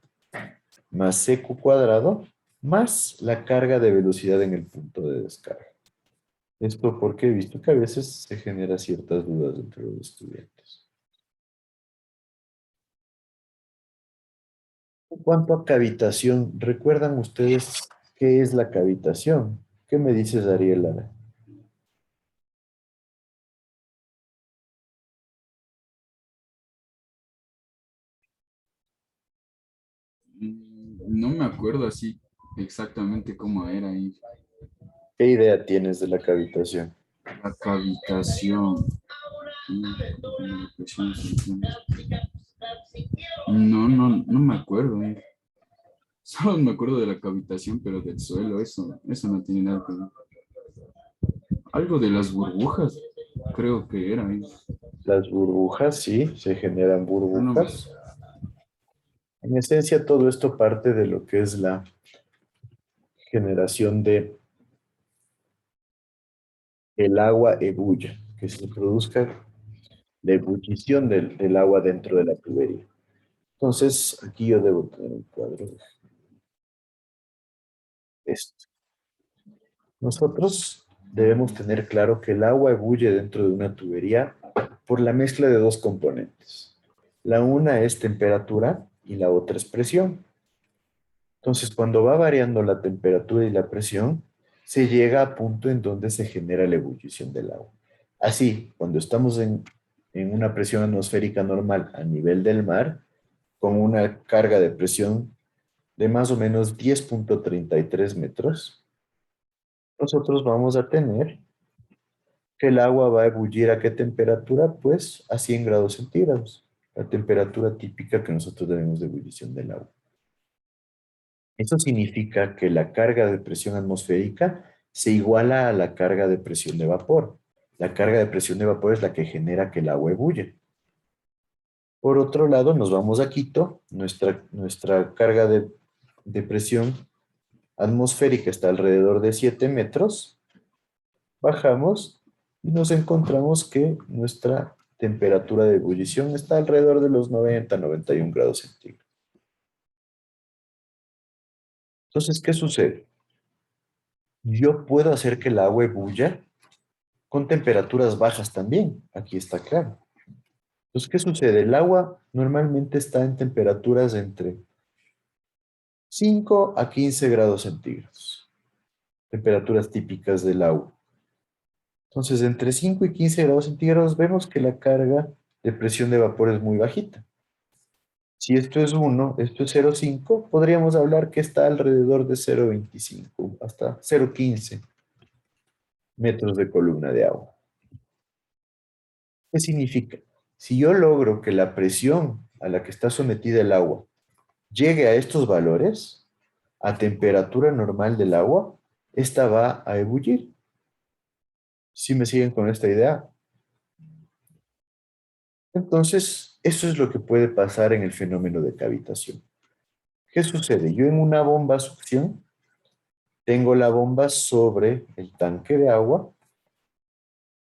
más CQ cuadrado más la carga de velocidad en el punto de descarga. Esto porque he visto que a veces se genera ciertas dudas entre los estudiantes. En cuanto a cavitación, ¿recuerdan ustedes qué es la cavitación? ¿Qué me dices, Ariela? No me acuerdo así exactamente cómo era ahí. ¿Qué idea tienes de la cavitación? La cavitación. No me acuerdo. Solo me acuerdo de la cavitación, pero del suelo, eso no tiene nada que ver. Algo de las burbujas, creo que era ahí. Las burbujas, sí, se generan No, burbujas. En esencia, todo esto parte de lo que es la generación de el agua ebulla, que se produzca la ebullición del agua dentro de la tubería. Entonces, aquí yo debo tener un cuadro de esto. Nosotros debemos tener claro que el agua ebulle dentro de una tubería por la mezcla de dos componentes. La una es temperatura y la otra es presión. Entonces, cuando va variando la temperatura y la presión, se llega a punto en donde se genera la ebullición del agua. Así, cuando estamos en una presión atmosférica normal a nivel del mar, con una carga de presión de más o menos 10.33 metros, nosotros vamos a tener que el agua va a ebullir ¿a qué temperatura? Pues a 100 grados centígrados, la temperatura típica que nosotros debemos de ebullición del agua. Eso significa que la carga de presión atmosférica se iguala a la carga de presión de vapor. La carga de presión de vapor es la que genera que el agua ebulle. Por otro lado, nos vamos a Quito, nuestra carga de presión atmosférica está alrededor de 7 metros, bajamos y nos encontramos que nuestra temperatura de ebullición está alrededor de los 90-91 grados centígrados. Entonces, ¿qué sucede? Yo puedo hacer que el agua ebulla con temperaturas bajas también, aquí está claro. Entonces, ¿qué sucede? El agua normalmente está en temperaturas entre 5 a 15 grados centígrados, temperaturas típicas del agua. Entonces, entre 5 y 15 grados centígrados vemos que la carga de presión de vapor es muy bajita. Si esto es 1, esto es 0,5, podríamos hablar que está alrededor de 0,25 hasta 0,15 metros de columna de agua. ¿Qué significa? Si yo logro que la presión a la que está sometida el agua llegue a estos valores, a temperatura normal del agua, esta va a ebullir. ¿Sí me siguen con esta idea? Entonces, eso es lo que puede pasar en el fenómeno de cavitación. ¿Qué sucede? Yo en una bomba a succión tengo la bomba sobre el tanque de agua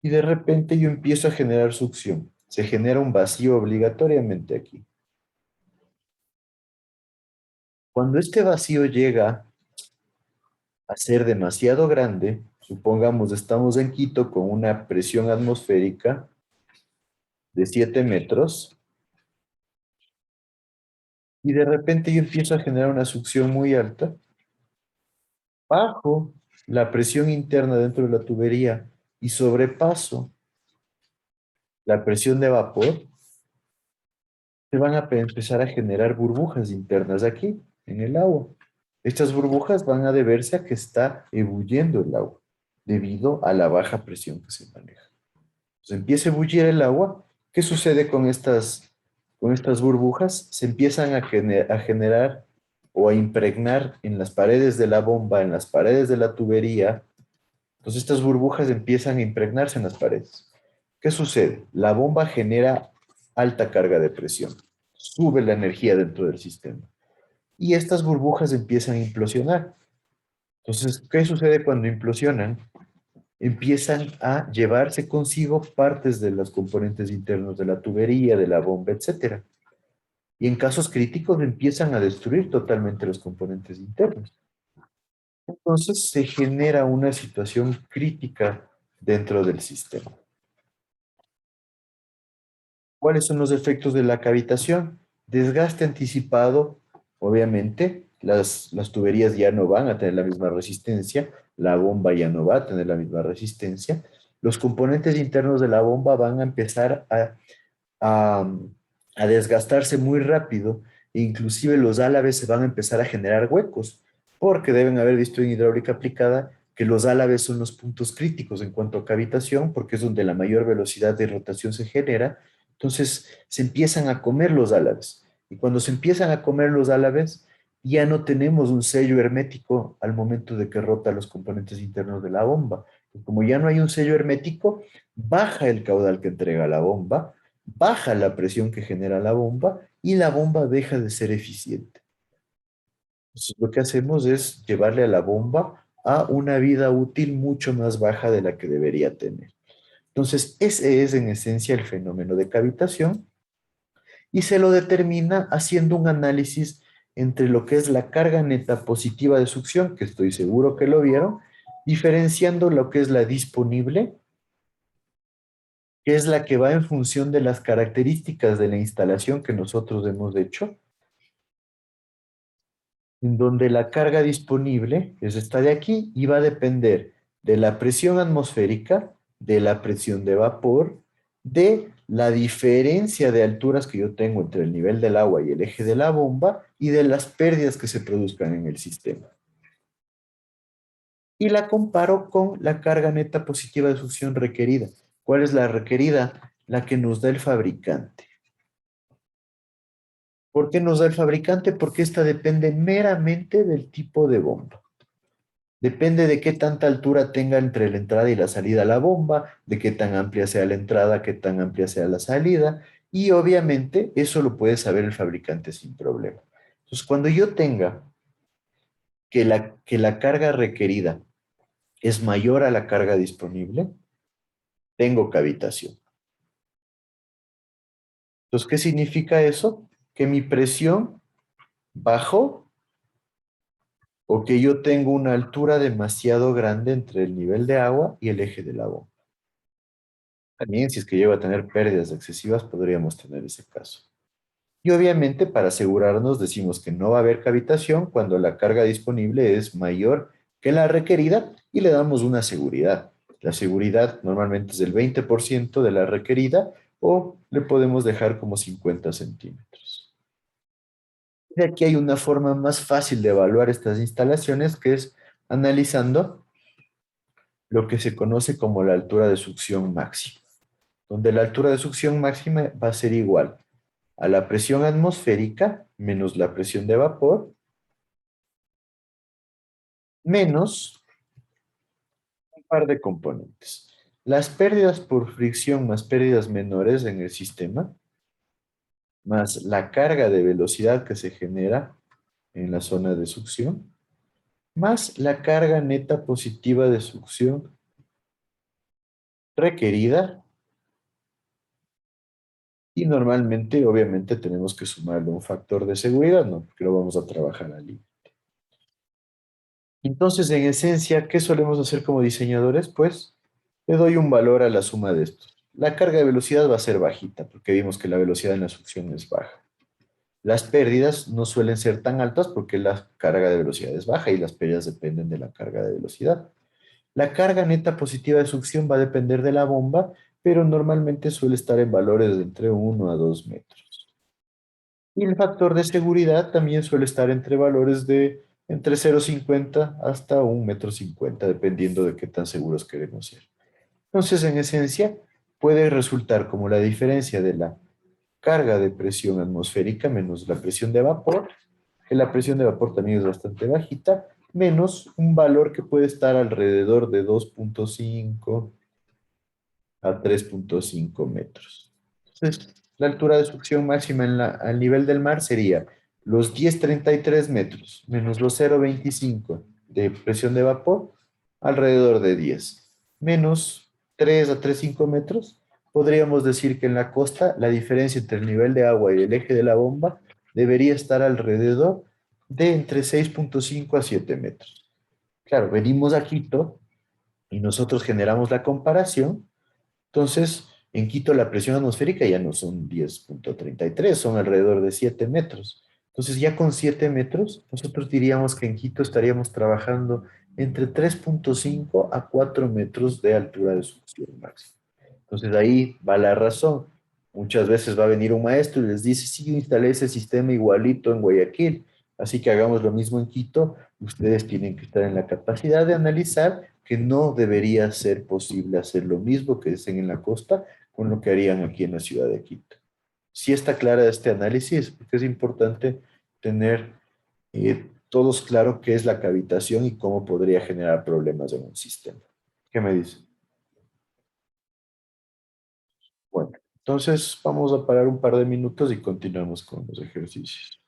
y de repente yo empiezo a generar succión. Se genera un vacío obligatoriamente aquí. Cuando este vacío llega a ser demasiado grande, supongamos estamos en Quito con una presión atmosférica de 7 metros y de repente yo empiezo a generar una succión muy alta, bajo la presión interna dentro de la tubería y sobrepaso la presión de vapor, se van a empezar a generar burbujas internas aquí, en el agua. Estas burbujas van a deberse a que está ebulliendo el agua. debido a la baja presión que se maneja. Entonces empieza a ebullir el agua. ¿Qué sucede con estas burbujas? Se empiezan a generar o a impregnar en las paredes de la bomba, en las paredes de la tubería. Entonces estas burbujas empiezan a impregnarse en las paredes. ¿Qué sucede? La bomba genera alta carga de presión, sube la energía dentro del sistema y estas burbujas empiezan a implosionar. Entonces, ¿qué sucede cuando implosionan? Empiezan a llevarse consigo partes de los componentes internos de la tubería, de la bomba, etcétera. Y en casos críticos empiezan a destruir totalmente los componentes internos. Entonces se genera una situación crítica dentro del sistema. ¿Cuáles son los efectos de la cavitación? Desgaste anticipado, obviamente, las tuberías ya no van a tener la misma resistencia, la bomba ya no va a tener la misma resistencia, los componentes internos de la bomba van a empezar a desgastarse muy rápido, e inclusive los álabes se van a empezar a generar huecos, porque deben haber visto en hidráulica aplicada que los álabes son los puntos críticos en cuanto a cavitación, porque es donde la mayor velocidad de rotación se genera. Entonces se empiezan a comer los álabes, y cuando se empiezan a comer los álabes, ya no tenemos un sello hermético al momento de que rota los componentes internos de la bomba. Y como ya no hay un sello hermético, baja el caudal que entrega la bomba, baja la presión que genera la bomba y la bomba deja de ser eficiente. Entonces, lo que hacemos es llevarle a la bomba a una vida útil mucho más baja de la que debería tener. Entonces, ese es en esencia el fenómeno de cavitación y se lo determina haciendo un análisis entre lo que es la carga neta positiva de succión, que estoy seguro que lo vieron, diferenciando lo que es la disponible, que es la que va en función de las características de la instalación que nosotros hemos hecho, en donde la carga disponible es esta de aquí y va a depender de la presión atmosférica, de la presión de vapor, de la diferencia de alturas que yo tengo entre el nivel del agua y el eje de la bomba y de las pérdidas que se produzcan en el sistema. Y la comparo con la carga neta positiva de succión requerida. ¿Cuál es la requerida? La que nos da el fabricante. ¿Por qué nos da el fabricante? Porque esta depende meramente del tipo de bomba. Depende de qué tanta altura tenga entre la entrada y la salida a la bomba, de qué tan amplia sea la entrada, qué tan amplia sea la salida, y obviamente eso lo puede saber el fabricante sin problema. Entonces, cuando yo tenga que la carga requerida es mayor a la carga disponible, tengo cavitación. Entonces, ¿qué significa eso? Que mi presión bajó o que yo tengo una altura demasiado grande entre el nivel de agua y el eje de la bomba. También, si es que llego a tener pérdidas excesivas, podríamos tener ese caso. Y obviamente, para asegurarnos, decimos que no va a haber cavitación cuando la carga disponible es mayor que la requerida y le damos una seguridad. La seguridad normalmente es del 20% de la requerida o le podemos dejar como 50 centímetros. Y aquí hay una forma más fácil de evaluar estas instalaciones, que es analizando lo que se conoce como la altura de succión máxima, donde la altura de succión máxima va a ser igual a la presión atmosférica menos la presión de vapor menos un par de componentes. Las pérdidas por fricción más pérdidas menores en el sistema, más la carga de velocidad que se genera en la zona de succión, más la carga neta positiva de succión requerida. Y normalmente, obviamente, tenemos que sumarle un factor de seguridad, ¿no? Porque lo vamos a trabajar al límite. Entonces, en esencia, ¿qué solemos hacer como diseñadores? Pues, le doy un valor a la suma de estos. La carga de velocidad va a ser bajita, porque vimos que la velocidad en la succión es baja. Las pérdidas no suelen ser tan altas porque la carga de velocidad es baja y las pérdidas dependen de la carga de velocidad. La carga neta positiva de succión va a depender de la bomba, pero normalmente suele estar en valores de entre 1 a 2 metros. Y el factor de seguridad también suele estar entre valores de entre 0,50 hasta 1,50 m, dependiendo de qué tan seguros queremos ser. Entonces, en esencia, puede resultar como la diferencia de la carga de presión atmosférica menos la presión de vapor, que la presión de vapor también es bastante bajita, menos un valor que puede estar alrededor de 2,5 a 3,5 metros. Entonces, la altura de succión máxima al nivel del mar sería los 10,33 metros menos los 0,25 de presión de vapor, alrededor de 10, menos 3 a 3,5 metros. Podríamos decir que en la costa la diferencia entre el nivel de agua y el eje de la bomba debería estar alrededor de entre 6,5 a 7 metros. Claro, venimos a Quito y nosotros generamos la comparación. Entonces, en Quito la presión atmosférica ya no son 10,33, son alrededor de 7 metros. Entonces, ya con 7 metros, nosotros diríamos que en Quito estaríamos trabajando entre 3,5 a 4 metros de altura de succión máxima. Entonces, ahí va la razón. Muchas veces va a venir un maestro y les dice, sí, yo instalé ese sistema igualito en Guayaquil, así que hagamos lo mismo en Quito. Ustedes tienen que estar en la capacidad de analizar que no debería ser posible hacer lo mismo que hacen en la costa con lo que harían aquí en la ciudad de Quito. Sí está clara este análisis, porque es importante tener todos claro qué es la cavitación y cómo podría generar problemas en un sistema. ¿Qué me dice? Bueno, entonces vamos a parar un par de minutos y continuamos con los ejercicios.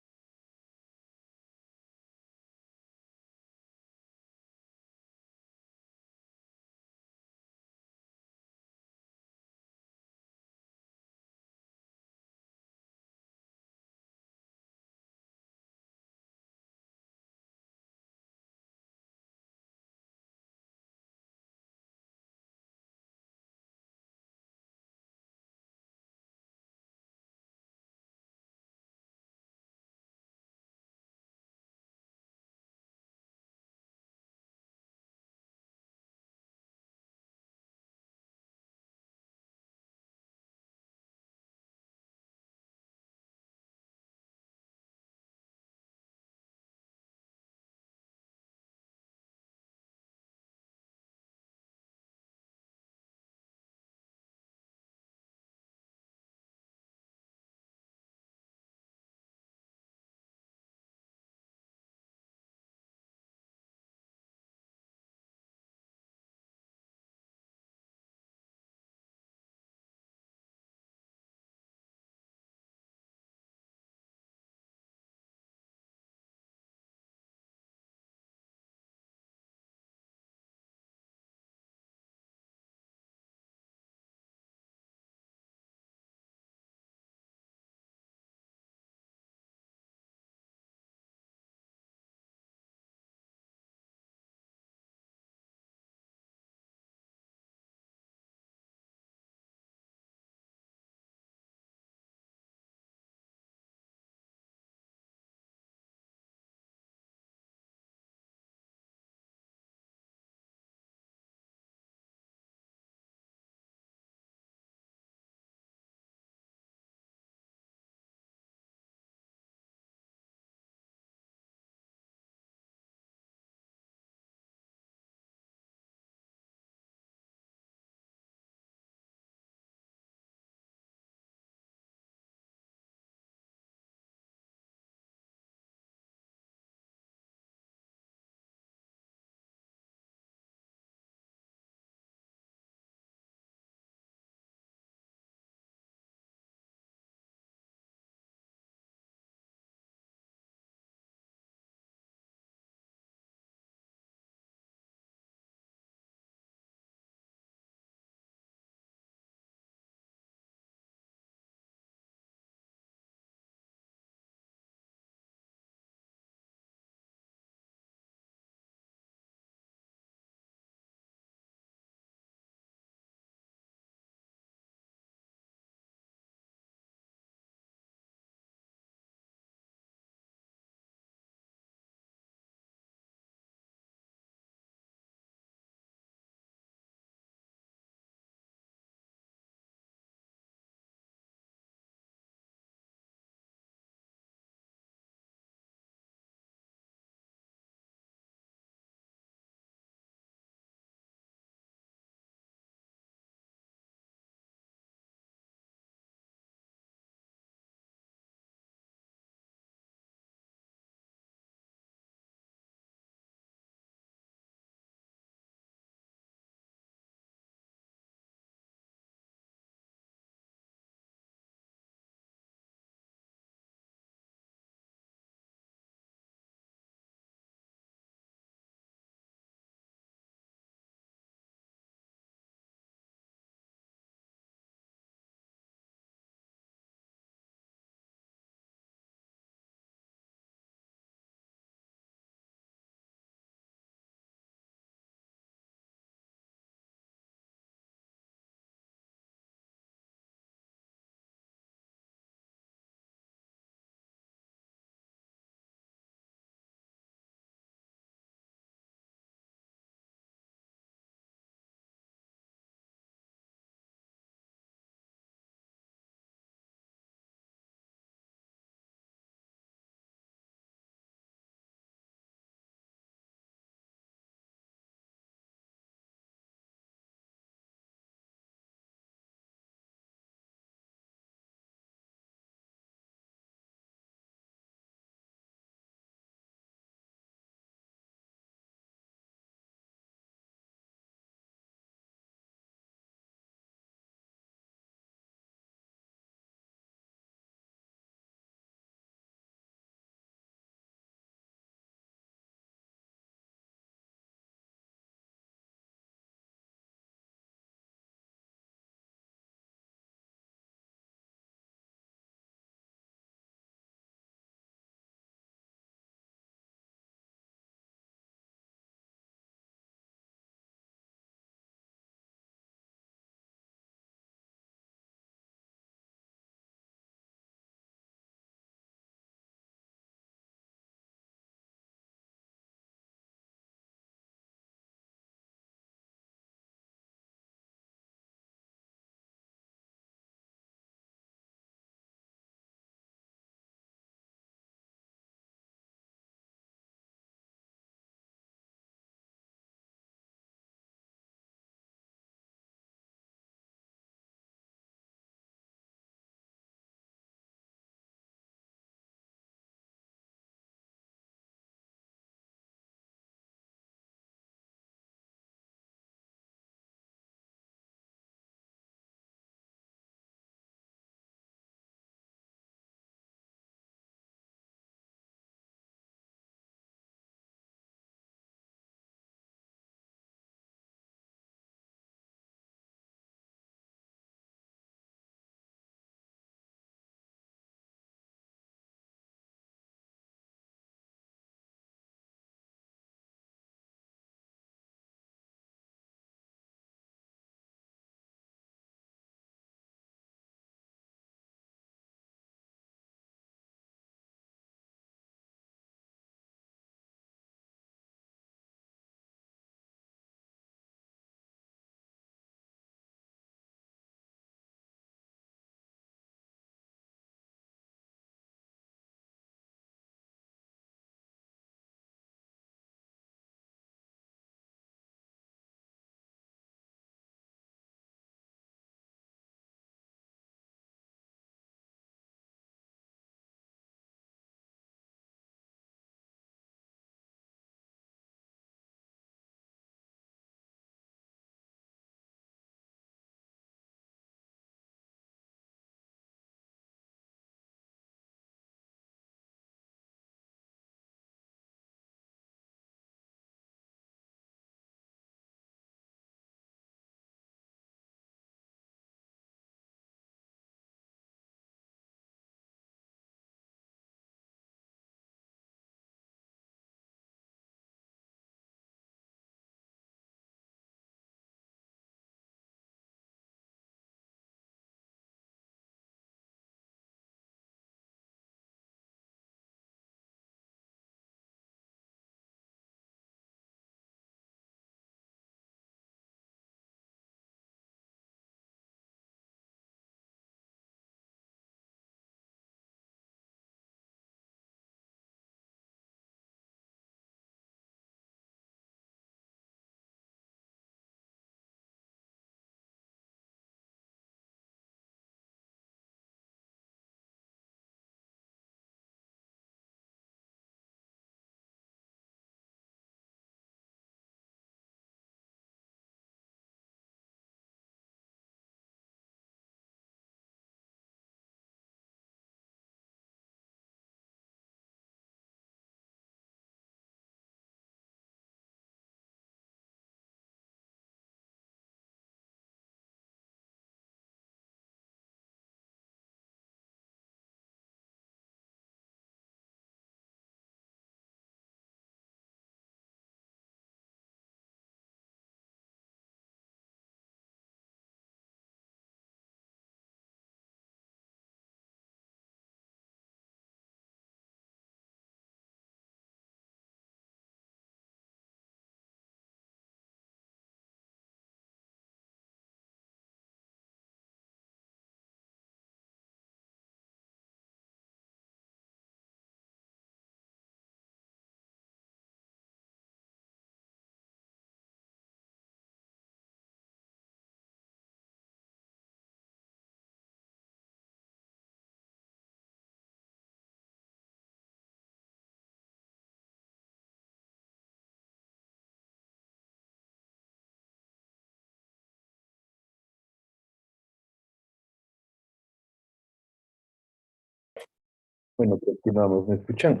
Bueno, continuamos, ¿me escuchan?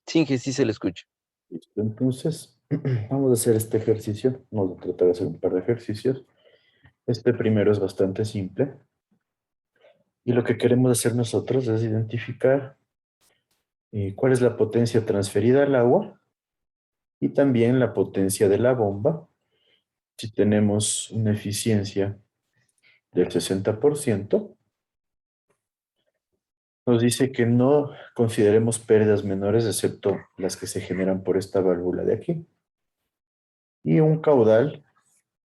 Sí, que sí se le escucha. Listo, entonces vamos a hacer este ejercicio. Vamos a tratar de hacer un par de ejercicios. Este primero es bastante simple. Y lo que queremos hacer nosotros es identificar cuál es la potencia transferida al agua y también la potencia de la bomba. Si tenemos una eficiencia del 60%, nos dice que no consideremos pérdidas menores excepto las que se generan por esta válvula de aquí. Y un caudal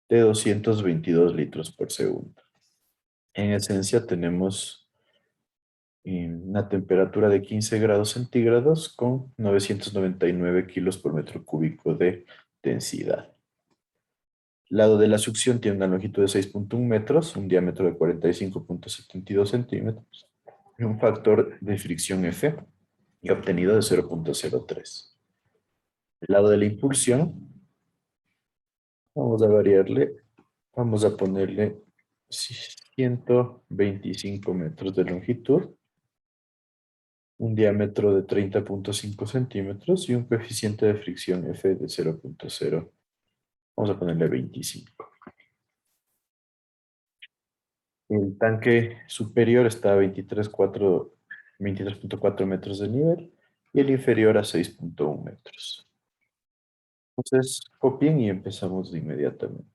de 222 litros por segundo. En esencia tenemos una temperatura de 15 grados centígrados con 999 kilos por metro cúbico de densidad. El lado de la succión tiene una longitud de 6.1 metros, un diámetro de 45.72 centímetros y un factor de fricción F y obtenido de 0.03. El lado de la impulsión, vamos a variarle, vamos a ponerle 125 metros de longitud, un diámetro de 30.5 centímetros y un coeficiente de fricción F de 0.0. Vamos a ponerle 25. El tanque superior está a 23.4 metros de nivel y el inferior a 6.1 metros. Entonces, copien y empezamos de inmediatamente.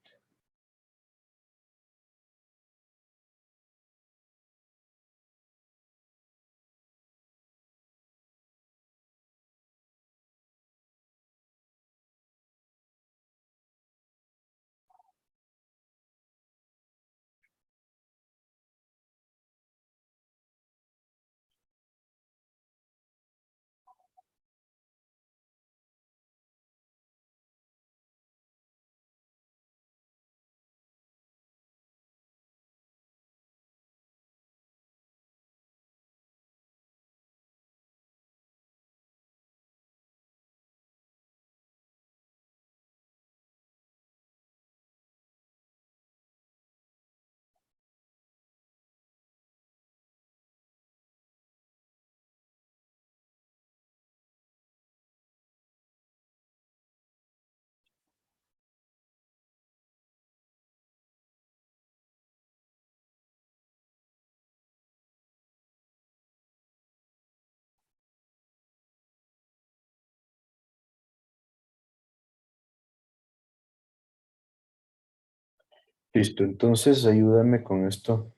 Listo, entonces ayúdame con esto.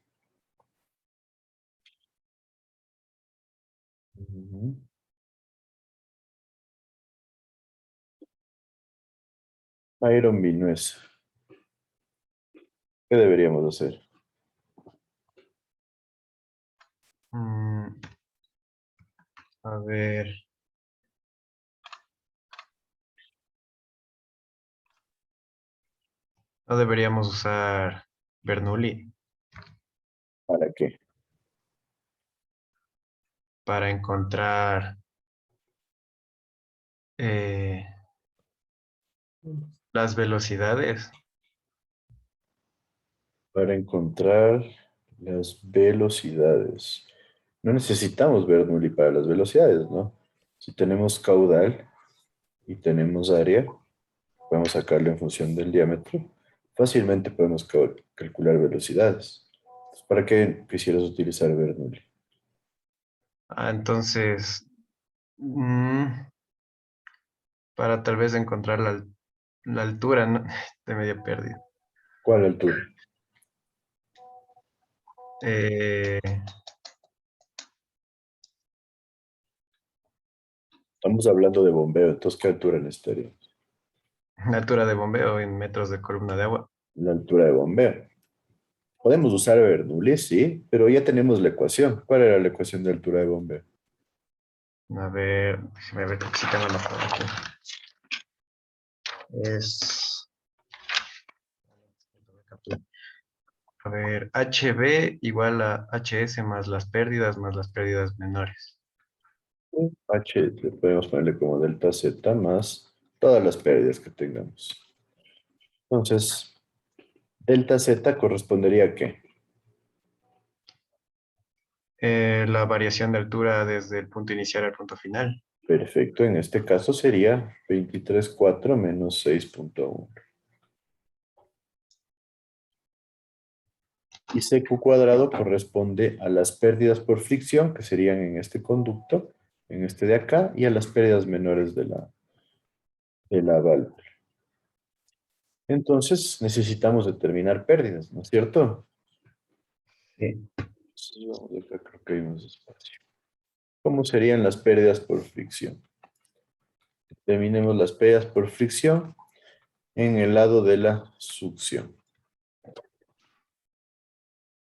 Ujú. Iron Minues. ¿Qué deberíamos hacer? A ver. No deberíamos usar Bernoulli ¿Para qué? para encontrar eh, las velocidades. Para encontrar las velocidades. No necesitamos Bernoulli para las velocidades, ¿no? Si tenemos caudal y tenemos área, podemos sacarlo en función del diámetro. Fácilmente podemos calcular velocidades. Entonces, ¿para qué quisieras utilizar Bernoulli? Entonces, para tal vez encontrar la altura, ¿no? De media pérdida. ¿Cuál altura? Eh, Estamos hablando de bombeo, entonces ¿qué altura necesitaríamos? la altura de bombeo en metros de columna de agua. La altura de bombeo. Podemos usar Bernoulli, sí, pero ya tenemos la ecuación. ¿Cuál era la ecuación de altura de bombeo? A ver, déjame ver si tengo la por aquí. Es, a ver, HB igual a HS más las pérdidas menores. H le podemos ponerle como delta Z más todas las pérdidas que tengamos. Entonces, delta Z correspondería a qué? La variación de altura desde el punto inicial al punto final. Perfecto, en este caso sería 23,4 menos 6,1. Y CQ cuadrado corresponde a las pérdidas por fricción, que serían en este conducto, en este de acá, y a las pérdidas menores de la válvula. Entonces, necesitamos determinar pérdidas, ¿no es cierto? Sí. Sí, vamos acá, creo que hay más espacio. ¿Cómo serían las pérdidas por fricción? Determinemos las pérdidas por fricción en el lado de la succión.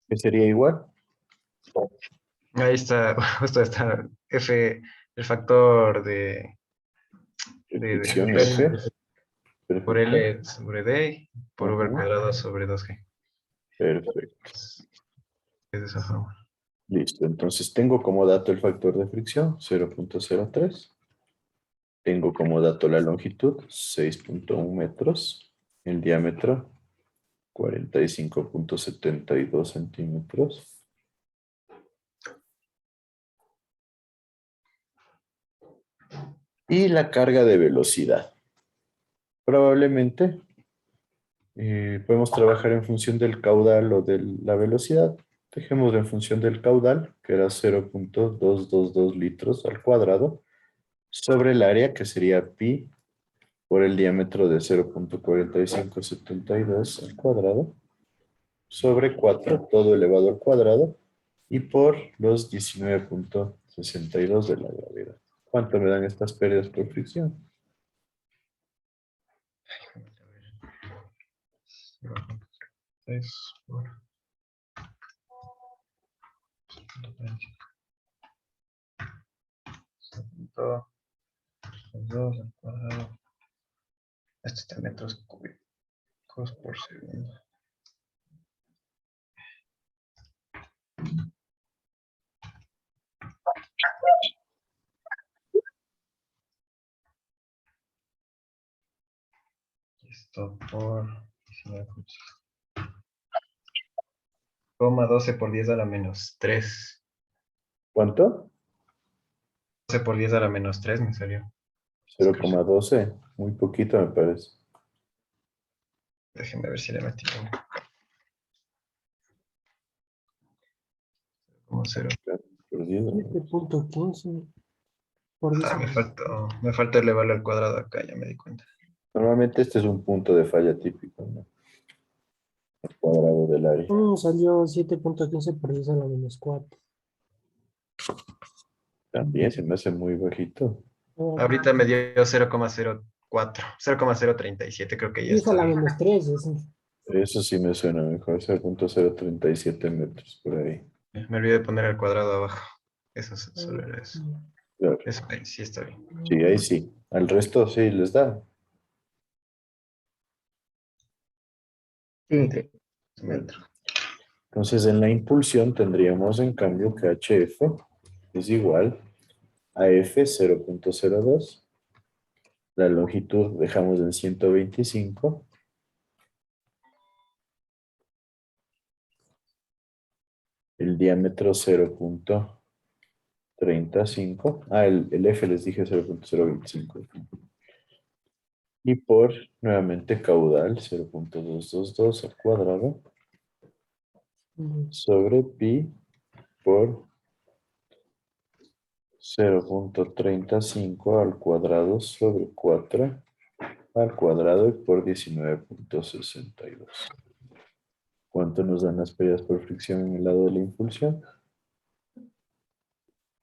¿Qué sería igual? Ahí está, justo está F, el factor de Fricción pérdida F. por Perfecto. L sobre D por V al Ajá. cuadrado sobre 2G. Perfecto. Es de esa forma. Listo. Entonces tengo como dato el factor de fricción, 0,03. Tengo como dato la longitud, 6,1 metros. El diámetro, 45,72 centímetros. Y la carga de velocidad. Probablemente podemos trabajar en función del caudal o de la velocidad. Dejemos en función del caudal, que era 0,222 litros al cuadrado, sobre el área, que sería pi por el diámetro de 0,4572 al cuadrado, sobre 4, todo elevado al cuadrado, y por los 19,62 de la gravedad. ¿Cuánto me dan estas pérdidas por fricción? Es por 2 al cuadrado. Esto está en metros cúbicos por segundo. Esto por 19,12 por 10 a la menos 3. ¿Cuánto? 12 por 10 a la menos 3 me salió. 0,12, muy poquito me parece. Déjenme ver si le metí bien. Como 0. Por 10, ¿no? 7.15 por 10. Me falta elevarlo al cuadrado acá, ya me di cuenta. Normalmente este es un punto de falla típico, ¿no? El cuadrado del área. Salió 7.15 por 10 a la menos 4. También se me hace muy bajito. Ahorita me dio 0,04, 0,037, creo que ya 10 a está la bien. menos 3. Eso sí me suena mejor, 0,037 metros por ahí. Me olvidé de poner el cuadrado abajo. Eso solo era eso. Claro. Eso ahí sí está bien. Sí, ahí sí. Al resto sí les da. Metro. Entonces en la impulsión tendríamos en cambio que HF es igual a F 0,02. La longitud dejamos en 125. El diámetro 0,35. El F les dije 0,025. Y por, nuevamente, caudal 0,222 al cuadrado sobre pi por 0,35 al cuadrado sobre 4 al cuadrado y por 19,62. ¿Cuánto nos dan las pérdidas por fricción en el lado de la impulsión?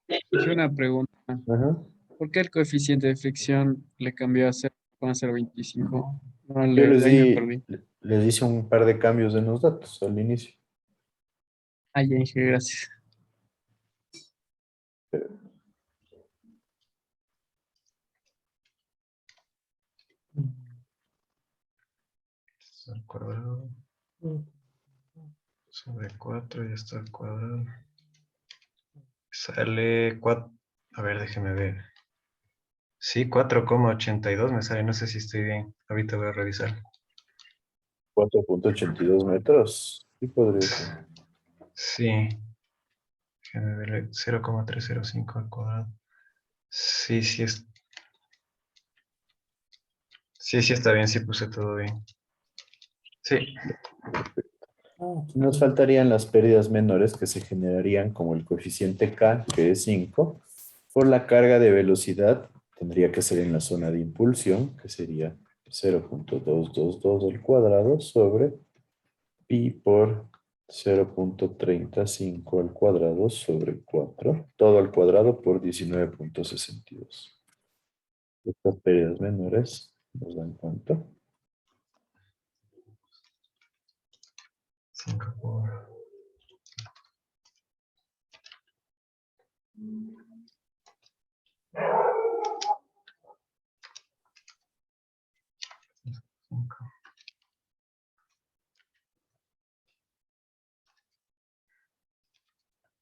Hice una pregunta. Ajá. ¿Por qué el coeficiente de fricción le cambió a 0,025? No, Yo ahí me perdí. les hice un par de cambios en los datos al inicio. Ah, ya dije, gracias. Al cuadrado sobre 4 y está al cuadrado. Sale 4. A ver, déjeme ver. Sí, 4,82 me sale. No sé si estoy bien. Ahorita voy a revisar. 4,82 metros. Sí podría ser. Sí. Déjame ver, 0,305 al cuadrado. Sí, sí es. Sí, sí está bien, sí puse todo bien. Sí. Nos faltarían las pérdidas menores que se generarían como el coeficiente K, que es 5, por la carga de velocidad, tendría que ser en la zona de impulsión, que sería 0.222 al cuadrado sobre pi por 0.35 al cuadrado sobre 4, todo al cuadrado por 19.62. Estas pérdidas menores nos dan cuánto. 5 por...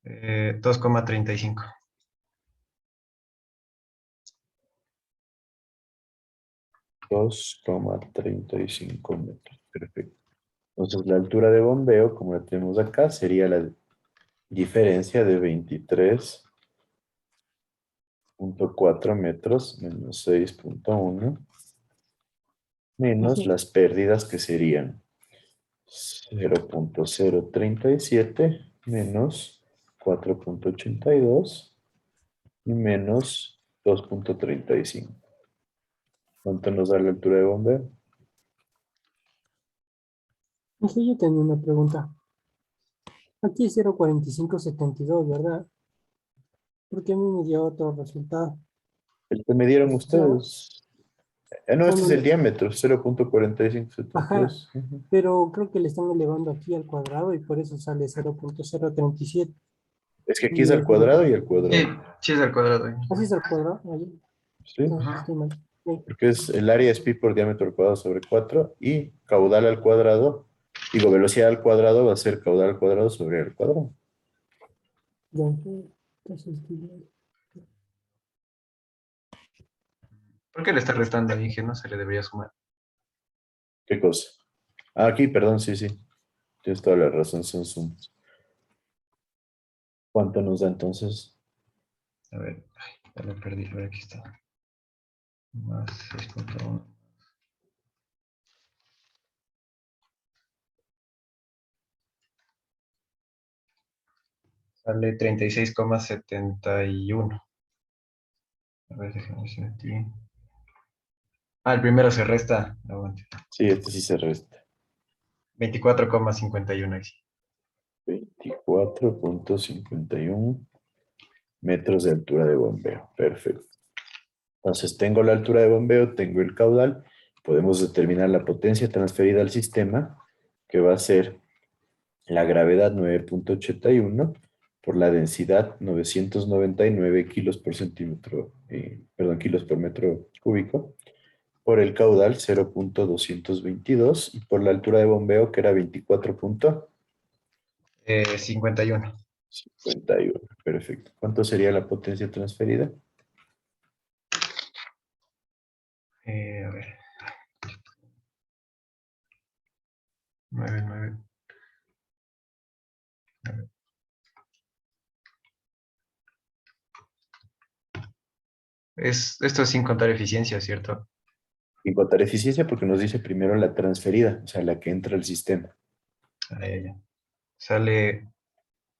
Eh, 2,35. $2,35 metros. Perfecto. Entonces la altura de bombeo, como la tenemos acá, sería la diferencia de 23.4 metros menos 6.1 menos las pérdidas que serían 0.037 menos 4.82 y menos 2.35. ¿Cuánto nos da la altura de bombeo? Sí, yo tenía una pregunta. Aquí es 0,4572, ¿verdad? Porque a mí me dio otro resultado. El que me dieron ustedes. No, este Cuando es el le- diámetro, Ajá, 0.4572. Ujú. pero creo que le están elevando aquí al cuadrado y por eso sale 0,037. Es que aquí es Y al es lo- cuadrado y al Sí, cuadrado. sí es al cuadrado. ¿Así es al cuadrado? Ahí. ¿Sí? Entonces, estoy mal. Sí. Porque es el área es pi por diámetro al cuadrado sobre 4 y caudal al cuadrado, digo, velocidad al cuadrado va a ser caudal al cuadrado sobre el cuadrado. Ya, entonces, estoy bien. ¿Por qué le está restando ahí? Que no se le debería sumar. ¿Qué cosa? Ah, aquí, perdón, sí, sí. Tienes toda la razón, son sumas. ¿Cuánto nos da entonces? A ver, ay, ya lo perdí. A ver, aquí está. Más 6.1. Sale 36,71. A ver, déjame ver aquí. Ah, el primero se resta. Aguante. Sí, este sí se resta. 24,51 ahí sí. 24.51 metros de altura de bombeo. Perfecto. Entonces tengo la altura de bombeo, tengo el caudal, podemos determinar la potencia transferida al sistema, que va a ser la gravedad 9.81 por la densidad 999 kilos por centímetro, kilos por metro cúbico, por el caudal 0.222 y por la altura de bombeo que era 24.51. 51. Perfecto. ¿Cuánto sería la potencia transferida? A ver. 9, 9. Esto es sin contar eficiencia, ¿cierto? Sin contar eficiencia porque nos dice primero la transferida, o sea, la que entra al sistema. Ahí, ya. Sale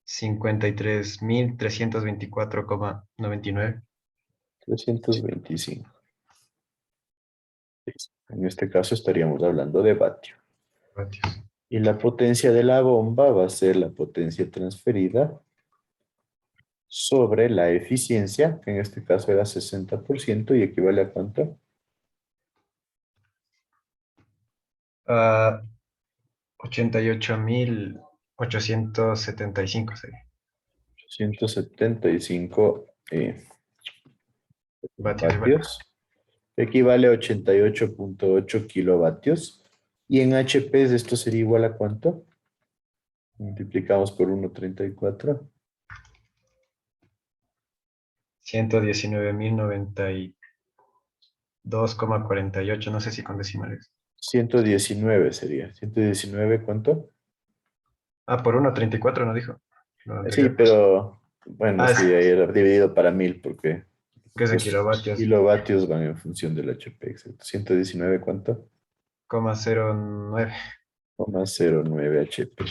53.324,99. 325. En este caso estaríamos hablando de vatio. Vatios. Y la potencia de la bomba va a ser la potencia transferida sobre la eficiencia, que en este caso era 60% y equivale a ¿cuánto? A 88.875 sería. 175 Vatios igual. vatios. Equivale a 88.8 kilovatios. Y en HP esto sería igual a ¿cuánto? Multiplicamos por 1.34. 119.092,48. No sé si con decimales. 119 sería. 119, ¿cuánto? Ah, por 1.34 no dijo. Lo Sí, anterior. pero Bueno, Ah, sí, ahí era dividido para 1000 porque que es en los kilovatios. kilovatios van en función del HP, exacto. 119, ¿cuánto? 0,09. 0,09 HP.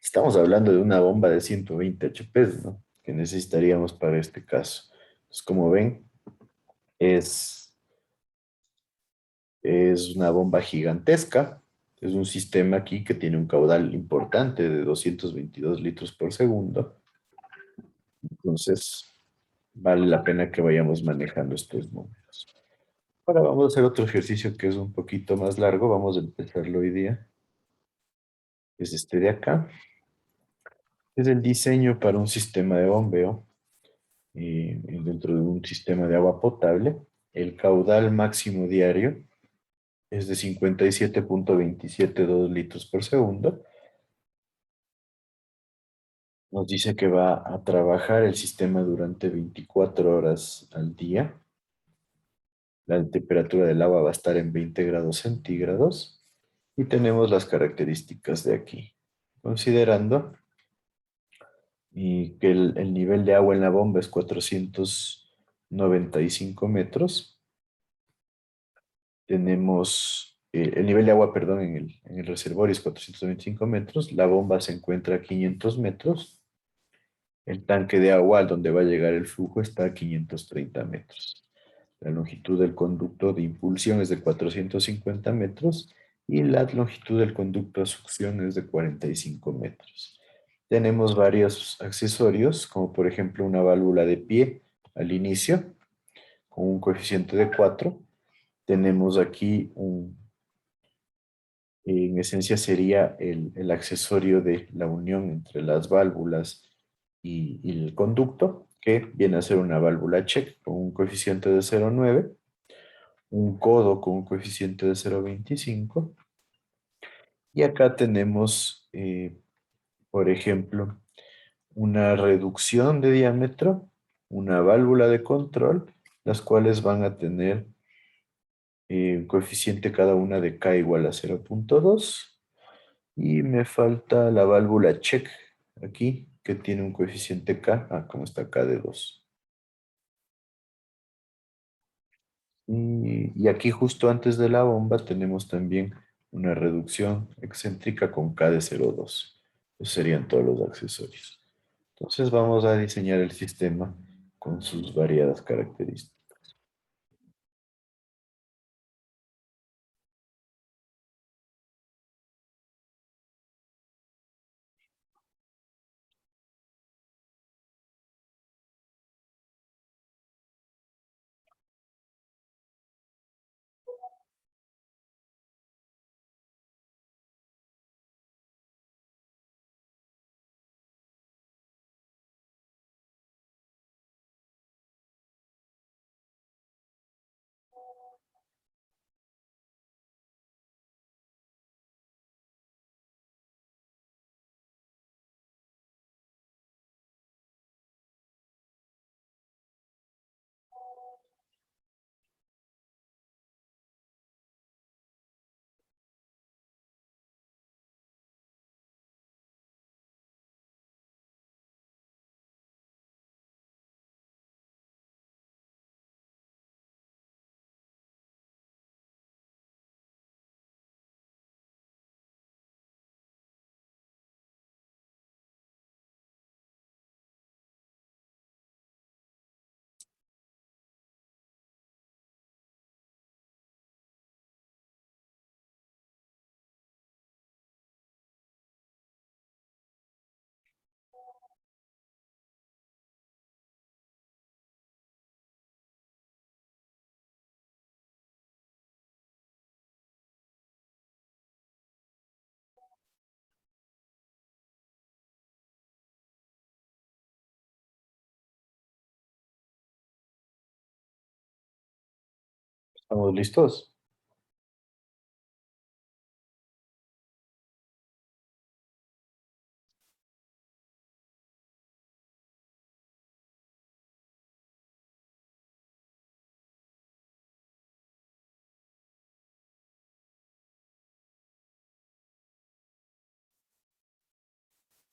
Estamos hablando de una bomba de 120 HP, ¿no? Que necesitaríamos para este caso. Entonces, como ven, es, es una bomba gigantesca. Es un sistema aquí que tiene un caudal importante de 222 litros por segundo. Entonces, vale la pena que vayamos manejando estos números. Ahora vamos a hacer otro ejercicio que es un poquito más largo. Vamos a empezarlo hoy día. Es este de acá. Es el diseño para un sistema de bombeo dentro de un sistema de agua potable. El caudal máximo diario es de 57,272 litros por segundo. Nos dice que va a trabajar el sistema durante 24 horas al día. La temperatura del agua va a estar en 20 grados centígrados. Y tenemos las características de aquí. Considerando que el nivel de agua en la bomba es 495 metros. Tenemos el nivel de agua, perdón, en el reservorio es 425 metros. La bomba se encuentra a 500 metros. El tanque de agua al donde va a llegar el flujo está a 530 metros. La longitud del conducto de impulsión es de 450 metros y la longitud del conducto a succión es de 45 metros. Tenemos varios accesorios, como por ejemplo una válvula de pie al inicio, con un coeficiente de 4. Tenemos aquí en esencia sería el accesorio de la unión entre las válvulas y el conducto, que viene a ser una válvula check con un coeficiente de 0,9, un codo con un coeficiente de 0,25, y acá tenemos, por ejemplo, una reducción de diámetro, una válvula de control, las cuales van a tener un coeficiente cada una de K igual a 0,2. Y me falta la válvula check aquí, que tiene un coeficiente K, como está K de 2. Y aquí justo antes de la bomba tenemos también una reducción excéntrica con K de 0,2. Esos serían todos los accesorios. Entonces vamos a diseñar el sistema con sus variadas características. ¿Estamos listos?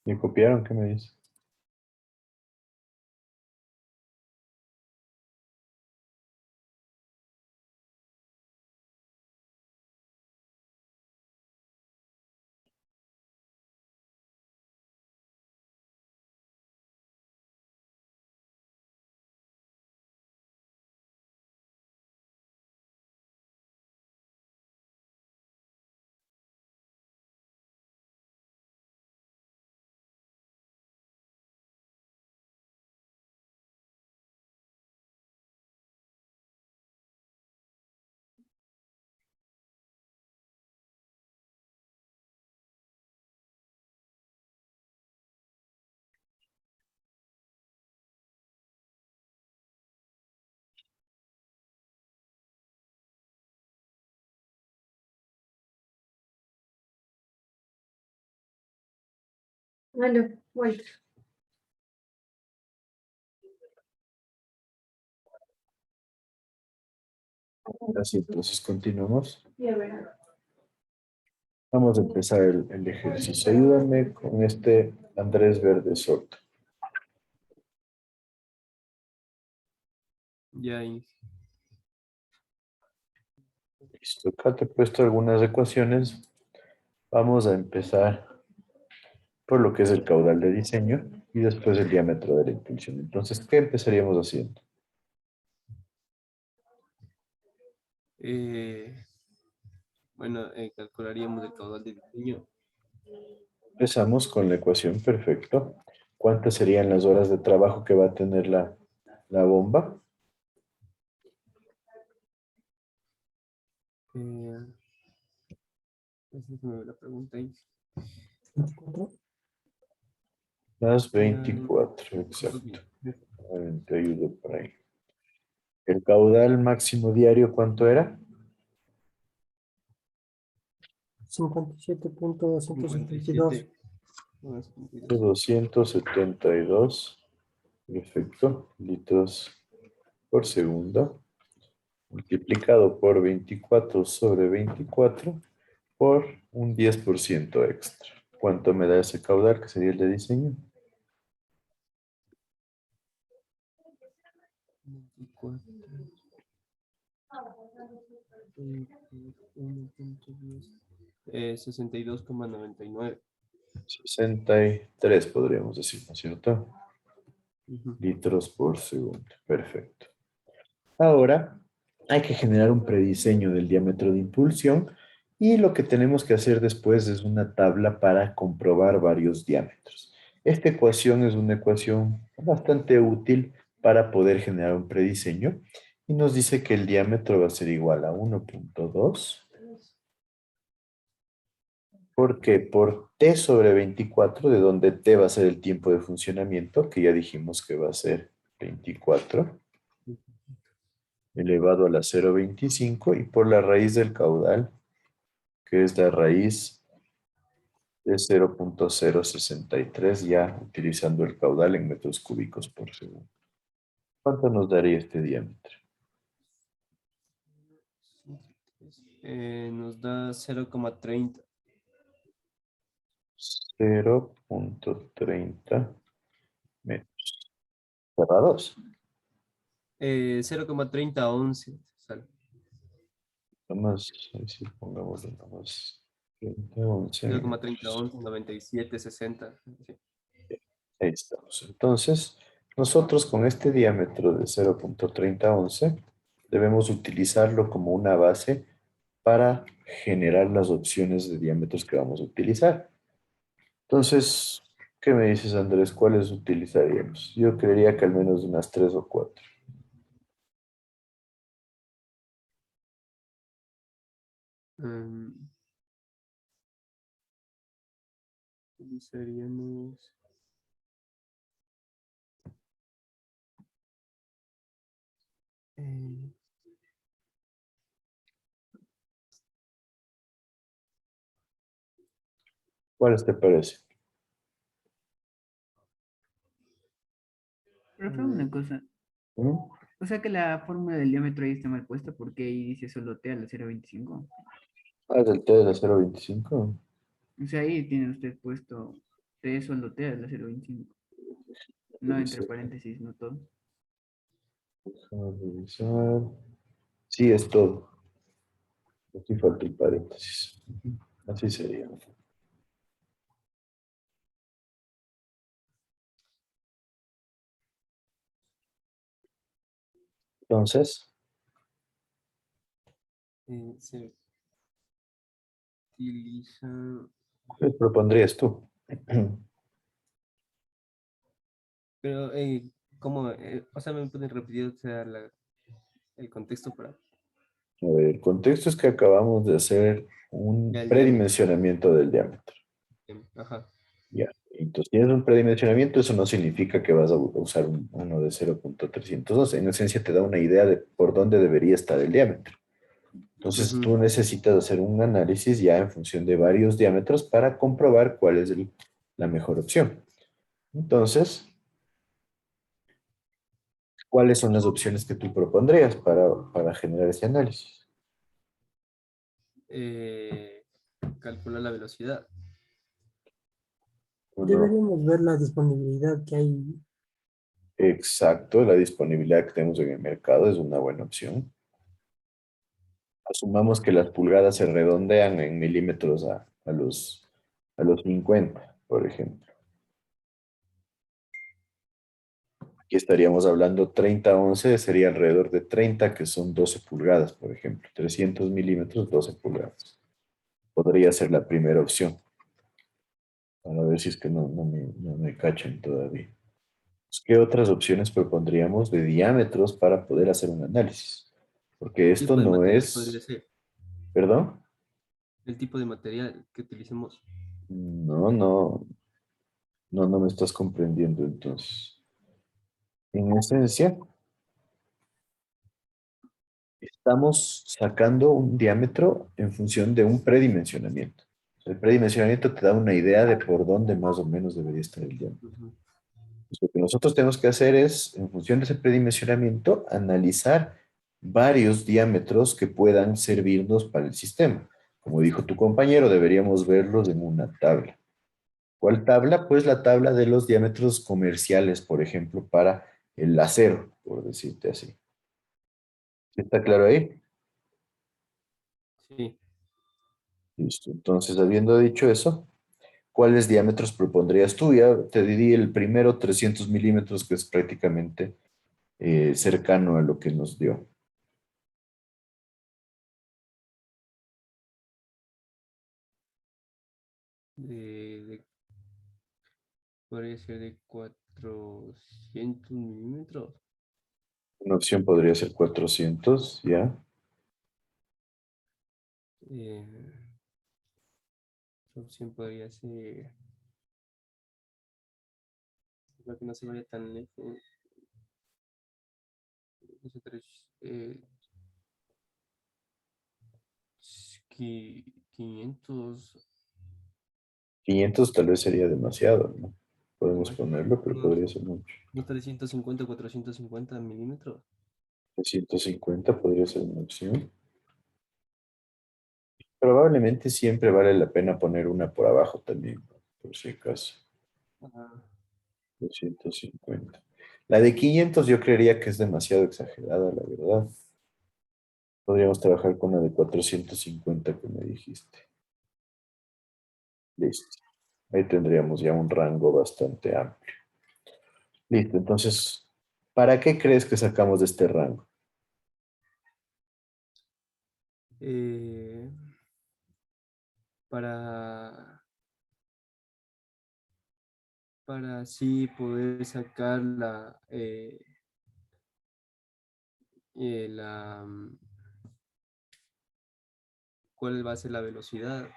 ¿Me copiaron? ¿Qué me dice? Bueno, voy. Así, entonces continuamos. Y a ver. Vamos a empezar el ejercicio. Ayúdame con este Andrés Verde Soto. Ya ahí. Listo, acá te he puesto algunas ecuaciones. Vamos a empezar por lo que es el caudal de diseño y después el diámetro de la impulsión. Entonces, ¿qué empezaríamos haciendo? Bueno, calcularíamos el caudal de diseño. Empezamos con la ecuación, perfecto. ¿Cuántas serían las horas de trabajo que va a tener la bomba? Esa es la pregunta ahí. 24. Las 24, exacto. 41 por ahí. ¿El caudal máximo diario cuánto era? 57.272. 272, perfecto, litros por segundo, multiplicado por 24 sobre 24 por un 10% extra. ¿Cuánto me da ese caudal, que sería el de diseño? 24. 62,99. 63 podríamos decir, ¿no es cierto? Ujú. Litros por segundo, perfecto. Ahora hay que generar un prediseño del diámetro de impulsión y lo que tenemos que hacer después es una tabla para comprobar varios diámetros. Esta ecuación es una ecuación bastante útil para poder generar un prediseño y nos dice que el diámetro va a ser igual a 1.2. ¿Por qué? Por t sobre 24, de donde t va a ser el tiempo de funcionamiento, que ya dijimos que va a ser 24, elevado a la 0.25, y por la raíz del caudal, que es la raíz de 0.063, ya utilizando el caudal en metros cúbicos por segundo. ¿Cuánto nos daría este diámetro? Nos da 0,30. 0.30 metros. ¿Cerrados? 0,3011. Sale. Nomás, ahí sí, pongámosle nomás 30, 11 metros. 0,3011, 97, 60. Sí. Ahí estamos. Entonces, nosotros con este diámetro de 0.3011 debemos utilizarlo como una base para generar las opciones de diámetros que vamos a utilizar. Entonces, ¿qué me dices, Andrés? ¿Cuáles utilizaríamos? Yo creería que al menos unas 3 o 4. Utilizaríamos. ¿Cuáles te parece? Profe, una cosa. ¿Mm? O sea que la fórmula del diámetro ahí está mal puesta porque ahí dice solo T a la 0.25. Ah, del T de la 0.25. O sea, ahí tiene usted puesto T solo T a la 0.25. No entre paréntesis, no todo. Déjame revisar. Sí, es todo. Aquí falta el paréntesis. Así sería. Entonces, Se utiliza. ¿qué propondrías tú? Pero, ¿cómo? O sea, ¿me pueden repetir, o sea, el contexto para A ver, el contexto es que acabamos de hacer un ya el diámetro? predimensionamiento del diámetro. Ajá. Ya. Entonces, tienes un predimensionamiento, eso no significa que vas a usar uno de 0.312. En esencia, te da una idea de por dónde debería estar el diámetro. Entonces, Ujú. tú necesitas hacer un análisis ya en función de varios diámetros para comprobar cuál es el la mejor opción. Entonces, ¿cuáles son las opciones que tú propondrías para generar ese análisis? Calcular la velocidad. Uno, Deberíamos ver la disponibilidad que hay. exacto, la disponibilidad que tenemos en el mercado es una buena opción. Asumamos que las pulgadas se redondean en milímetros a los 50, por ejemplo. Aquí estaríamos hablando 30-11, sería alrededor de 30, que son 12 pulgadas, por ejemplo. 300 milímetros, 12 pulgadas. Podría ser la primera opción. A ver si es que no me cachan todavía. ¿Qué otras opciones propondríamos de diámetros para poder hacer un análisis? Porque ¿Qué esto tipo de no material podría es... ser? ¿Perdón? El tipo de material que utilicemos. No me estás comprendiendo entonces. En esencia, estamos sacando un diámetro en función de un predimensionamiento. El predimensionamiento te da una idea de por dónde más o menos debería estar el diámetro. Ujú. Pues lo que nosotros tenemos que hacer es, en función de ese predimensionamiento, analizar varios diámetros que puedan servirnos para el sistema. Como dijo tu compañero, deberíamos verlos en una tabla. ¿Cuál tabla? Pues la tabla de los diámetros comerciales, por ejemplo, para el acero, por decirte así. ¿Sí está claro ahí? Sí. Listo. Entonces, habiendo dicho eso, ¿cuáles diámetros propondrías tú? Ya te diría el primero, 300 milímetros, que es prácticamente cercano a lo que nos dio. De, podría ser de 400 milímetros. Una opción podría ser 400, ¿ya? Otra opción podría ser, creo que no se vaya tan lejos. No sé, 500, 500 tal vez sería demasiado, ¿no? Podemos más, ponerlo, pero unos, podría ser mucho. unos 350, 450 milímetros. 350 podría ser una opción. Probablemente siempre vale la pena poner una por abajo también, ¿no? Por si acaso. Ajá. 250. La de 500 yo creería que es demasiado exagerada, la verdad. Podríamos trabajar con la de 450 que me dijiste. Listo. Ahí tendríamos ya un rango bastante amplio. Listo, entonces, ¿para qué crees que sacamos de este rango? Eh, para, para así poder sacar la, cuál va a ser la velocidad.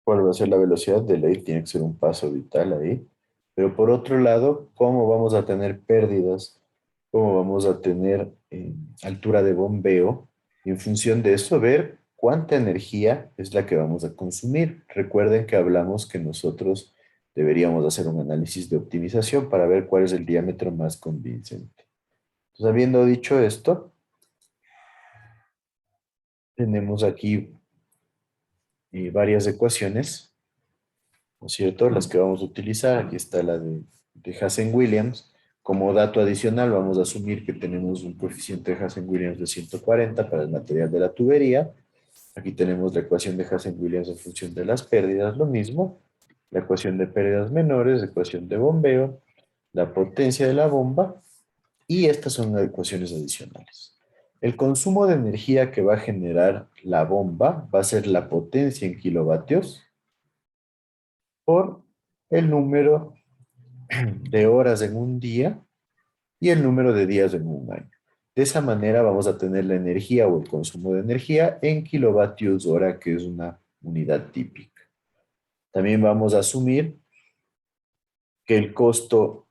¿Cuál va a ser la velocidad de ley? Tiene que ser un paso vital ahí. Pero por otro lado, ¿cómo vamos a tener pérdidas? ¿Cómo vamos a tener altura de bombeo? Y en función de eso, ver cuánta energía es la que vamos a consumir. Recuerden que hablamos que nosotros deberíamos hacer un análisis de optimización para ver cuál es el diámetro más convincente. Entonces, habiendo dicho esto, tenemos aquí varias ecuaciones, ¿no es cierto? Las que vamos a utilizar. Aquí está la de Hassen-Williams. Como dato adicional, vamos a asumir que tenemos un coeficiente de Hassen-Williams de 140 para el material de la tubería. Aquí tenemos la ecuación de Hassen-Williams en función de las pérdidas, lo mismo. La ecuación de pérdidas menores, la ecuación de bombeo, la potencia de la bomba, y estas son las ecuaciones adicionales. El consumo de energía que va a generar la bomba va a ser la potencia en kilovatios por el número de horas en un día y el número de días en un año. De esa manera vamos a tener la energía o el consumo de energía en kilovatios hora, que es una unidad típica. También vamos a asumir que el costo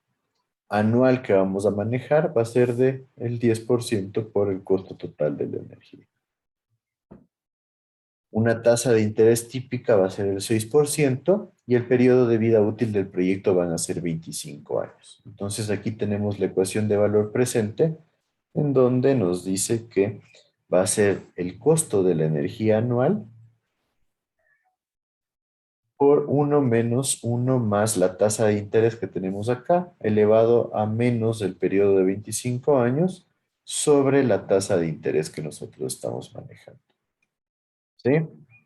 anual que vamos a manejar va a ser de el 10% por el costo total de la energía. Una tasa de interés típica va a ser el 6% y el periodo de vida útil del proyecto van a ser 25 años. Entonces aquí tenemos la ecuación de valor presente en donde nos dice que va a ser el costo de la energía anual por 1 menos 1 más la tasa de interés que tenemos acá, elevado a menos el periodo de 25 años sobre la tasa de interés que nosotros estamos manejando. ¿Sí?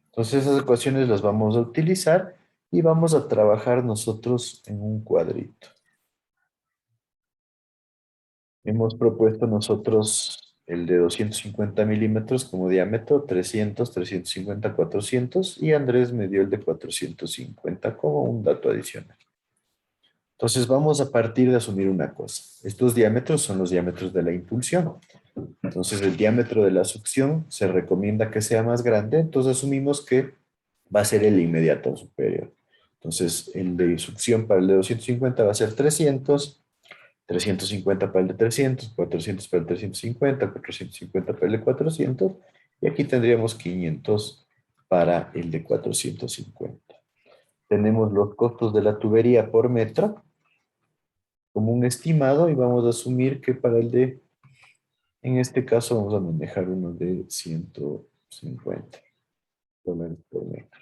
Entonces esas ecuaciones las vamos a utilizar y vamos a trabajar nosotros en un cuadrito. Hemos propuesto nosotros el de 250 milímetros como diámetro, 300, 350, 400 y Andrés me dio el de 450 como un dato adicional. Entonces vamos a partir de asumir una cosa. Estos diámetros son los diámetros de la impulsión. Entonces el diámetro de la succión se recomienda que sea más grande, entonces asumimos que va a ser el inmediato superior. Entonces el de succión para el de 250 va a ser 300, 350 para el de 300, 400 para el 350, 450 para el de 400 y aquí tendríamos 500 para el de 450. Tenemos los costos de la tubería por metro como un estimado y vamos a asumir que para el de, en este caso vamos a manejar uno de 150 dólares por metro.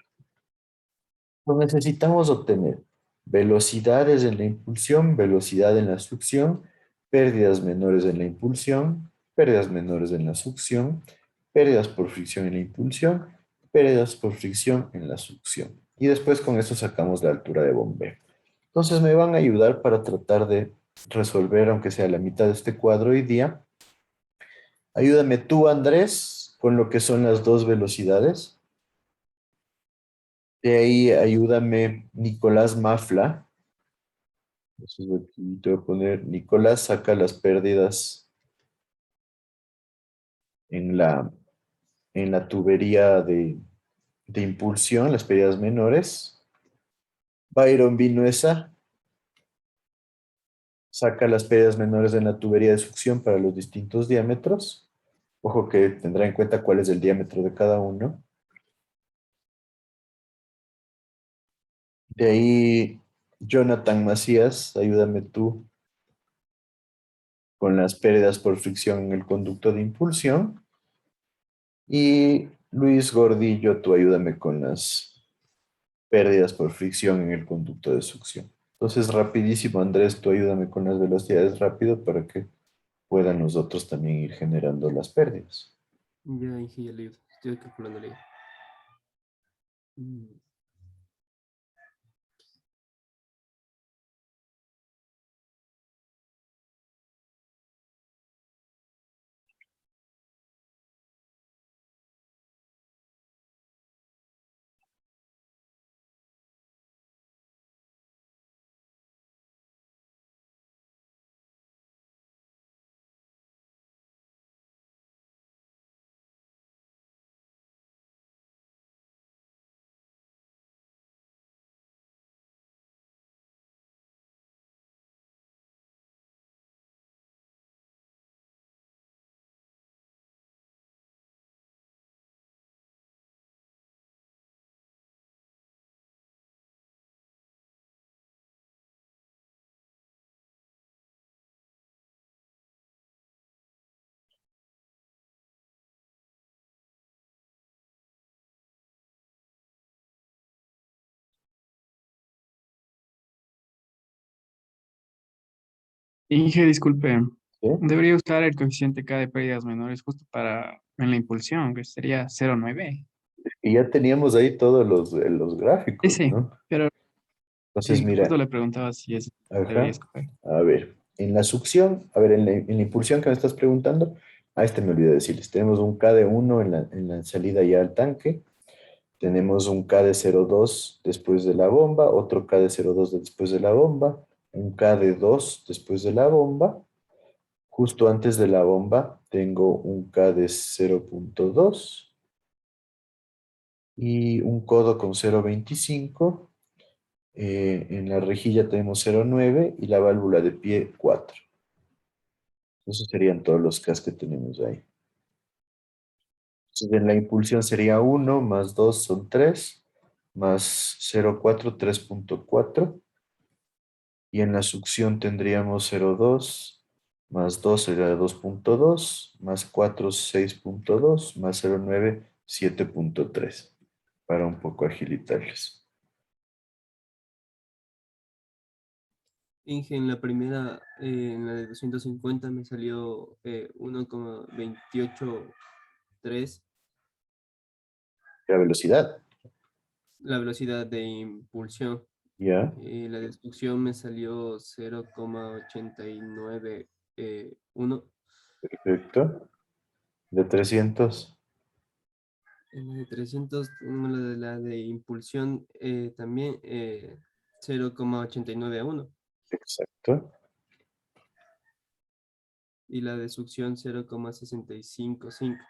Entonces necesitamos obtener velocidades en la impulsión, velocidad en la succión, pérdidas menores en la impulsión, pérdidas menores en la succión, pérdidas por fricción en la impulsión, pérdidas por fricción en la succión. Y después con eso sacamos la altura de bombeo. Entonces me van a ayudar para tratar de resolver, aunque sea la mitad de este cuadro hoy día. Ayúdame tú, Andrés, con lo que son las dos velocidades. De ahí ayúdame Nicolás Mafla. Entonces aquí te voy a poner, Nicolás saca las pérdidas en la tubería de impulsión, las pérdidas menores. Byron Vinuesa saca las pérdidas menores en la tubería de succión para los distintos diámetros. Ojo que tendrá en cuenta cuál es el diámetro de cada uno. De ahí, Jonathan Macías, ayúdame tú con las pérdidas por fricción en el conducto de impulsión. Y Luis Gordillo, tú ayúdame con las pérdidas por fricción en el conducto de succión. Entonces, rapidísimo, Andrés, tú ayúdame con las velocidades rápido para que puedan nosotros también ir generando las pérdidas. Ya, Inge, ya le ayudo. Estoy calculándole ya. Inge, disculpe. ¿Sí? Debería usar el coeficiente K de pérdidas menores justo para en la impulsión, que sería 0,9. Y ya teníamos ahí todos los gráficos, Sí, ¿no? pero Entonces, sí, justo mira, le preguntaba si es debería ajá, escoger. a ver, en la succión, a ver, en la impulsión que me estás preguntando, a este me olvidé decirles, tenemos un K de 1 en la salida ya al tanque, tenemos un K de 0,2 después de la bomba, otro K de 0,2 después de la bomba, un K de 2 después de la bomba, justo antes de la bomba tengo un K de 0,2 y un codo con 0,25. En la rejilla tenemos 0,9 y la válvula de pie 4. Esos serían todos los Ks que tenemos ahí. Entonces, en la impulsión sería 1 más 2 son 3, más 0,4, 3,4. Y en la succión tendríamos 0,2, más 2 sería 2,2, más 4, 6,2, más 0,9, 7,3. Para un poco agilitarles. Inge, en la primera, en la de 250 me salió 1,283 La velocidad, la velocidad de impulsión. ¿ya? La de succión me salió 0,891. Perfecto. De 300, En la de 300, tengo la de impulsión también 0,891. exacto. Y la de succión 0,655.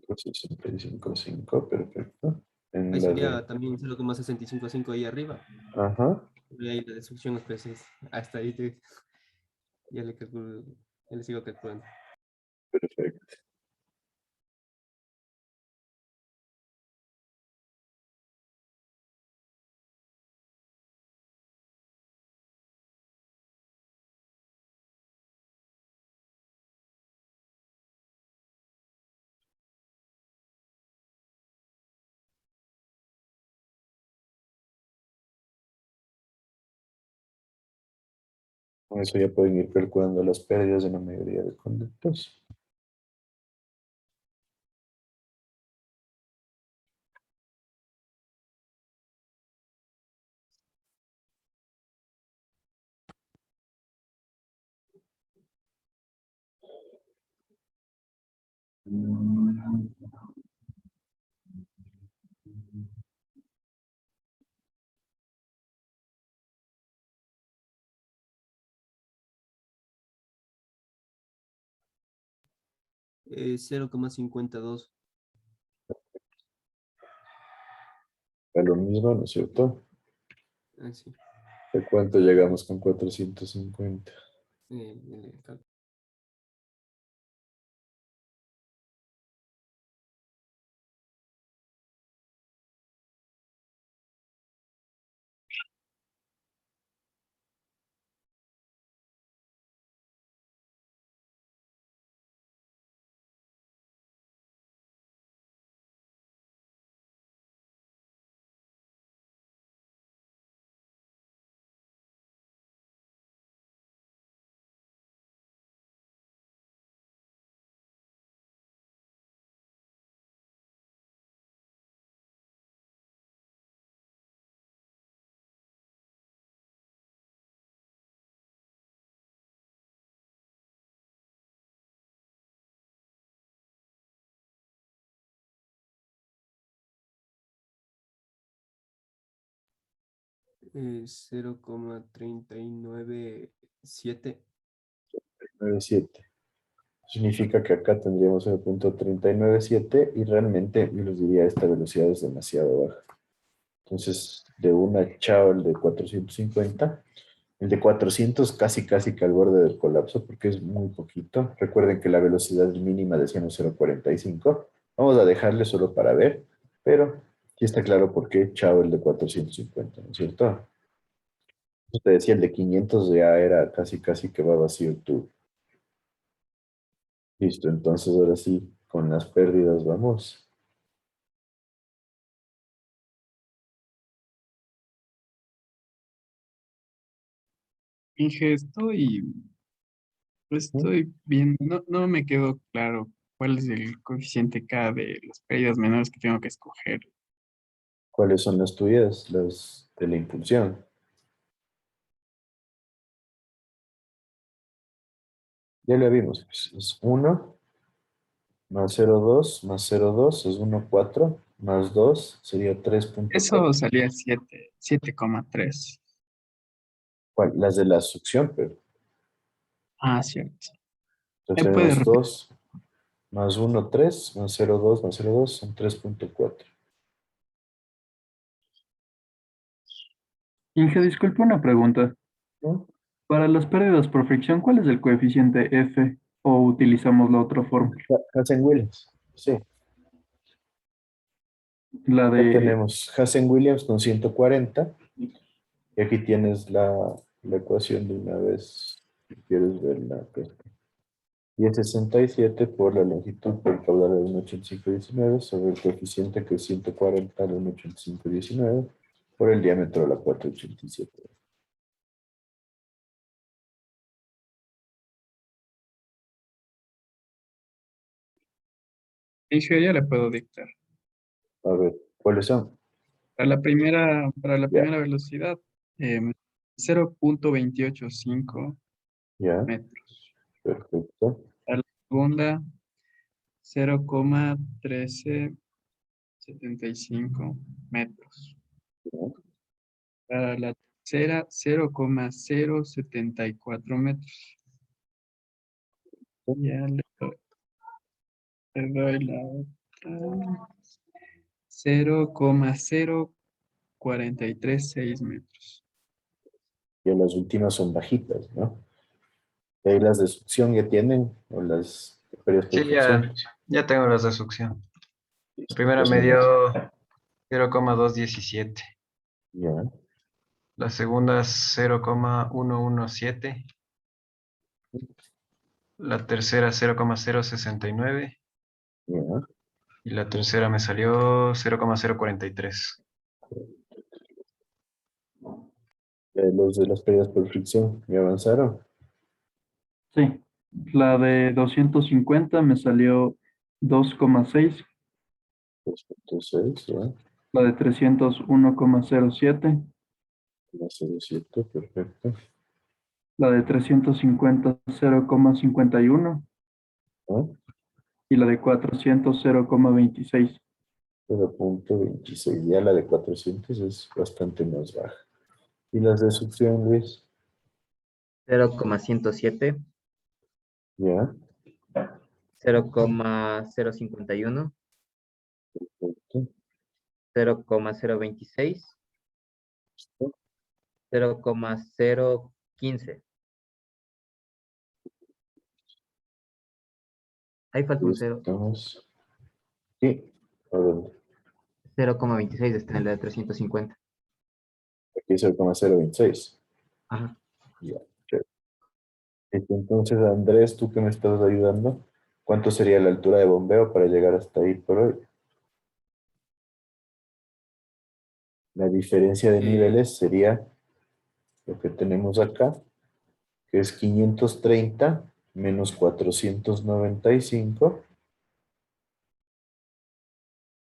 65,5, perfecto. En Ahí la de... sería también 0,655 ahí arriba. Ajá, Y ahí la de succión, pues hasta ahí ya le calculo, ya le sigo calculando. perfecto. Con eso ya pueden ir calculando las pérdidas de la mayoría de conductos. Eh, 0,52. Es lo mismo, ¿no es cierto? Así. ¿De cuánto llegamos con 450? Cálculo. Eh, 0,397. 97. Significa que acá tendríamos 0,397 y realmente yo les diría esta velocidad es demasiado baja. Entonces, de una chao el de 450. El de 400 casi casi que al borde del colapso porque es muy poquito. Recuerden que la velocidad mínima decíamos 0,45. Vamos a dejarle solo para ver, pero sí está claro por qué chao el de 450, ¿no es cierto? Usted decía el de 500 ya era casi casi que va vacío el tubo. Listo, entonces ahora sí, con las pérdidas vamos. Inge, estoy viendo, no me quedó claro cuál es el coeficiente K de las pérdidas menores que tengo que escoger. ¿Cuáles son las tuyas? Las de la impulsión. Ya lo vimos, pues, es 1 más 0,2 más 0,2 es 1,4 más 2 sería 3,4. Eso salía 7,3. ¿Cuál? Las de la succión, pero Ah, cierto. entonces ¿Me puedes tenemos repetir? 2 más 1, 3 más 0,2 más 0,2 son 3,4. Inge, disculpe una pregunta. ¿No? Para las pérdidas por fricción, ¿cuál es el coeficiente F? ¿O utilizamos la otra fórmula? Hansen-Williams, sí. La Ya de, tenemos Hazen Williams con 140. Y aquí tienes la ecuación de una vez, si quieres verla. Pues. Y es 67 por la longitud del caudal de 1,8519 sobre el coeficiente que es 140 de 1,8519 por el diámetro de la 487. Dije, ya le puedo dictar. A ver, ¿cuáles son? Para la Ya, primera velocidad, 0.285 ya, metros. perfecto. Para la segunda, 0.1375 metros. Ya, Para la tercera, 0.074 metros. Ya le doy la otra. 0.0436 metros. y las últimas son bajitas, ¿no? Y ahí las de succión ya tienen, o las periodos por Sí, fricción. ya tengo las de succión. La primera Pues me mira, dio 0,217. ya, La segunda 0,117. La tercera 0,069. ya. Y la tercera me salió 0,043. Los de las periodos por fricción, ¿ya avanzaron? sí, la de 250 me salió 2,6. 2,6, ya. La de 300, 1,07. 0,07, perfecto. La de 350, 0,51. ¿Ah? Y la de 400, 0,26. 0,26. Ya la de 400 es bastante más baja. ¿Y las de succión, Luis? 0,107, Ya, 0,051, perfecto. 0,026, 0,015. Ahí falta un 0. Estamos. Sí, ¿a dónde? 0,26 está en la de 350. Aquí es 0,026. Ajá. Ya, chévere. Entonces, Andrés, tú que me estás ayudando, ¿cuánto sería la altura de bombeo para llegar hasta ahí por hoy? La diferencia de niveles sería lo que tenemos acá, que es 530 menos 495,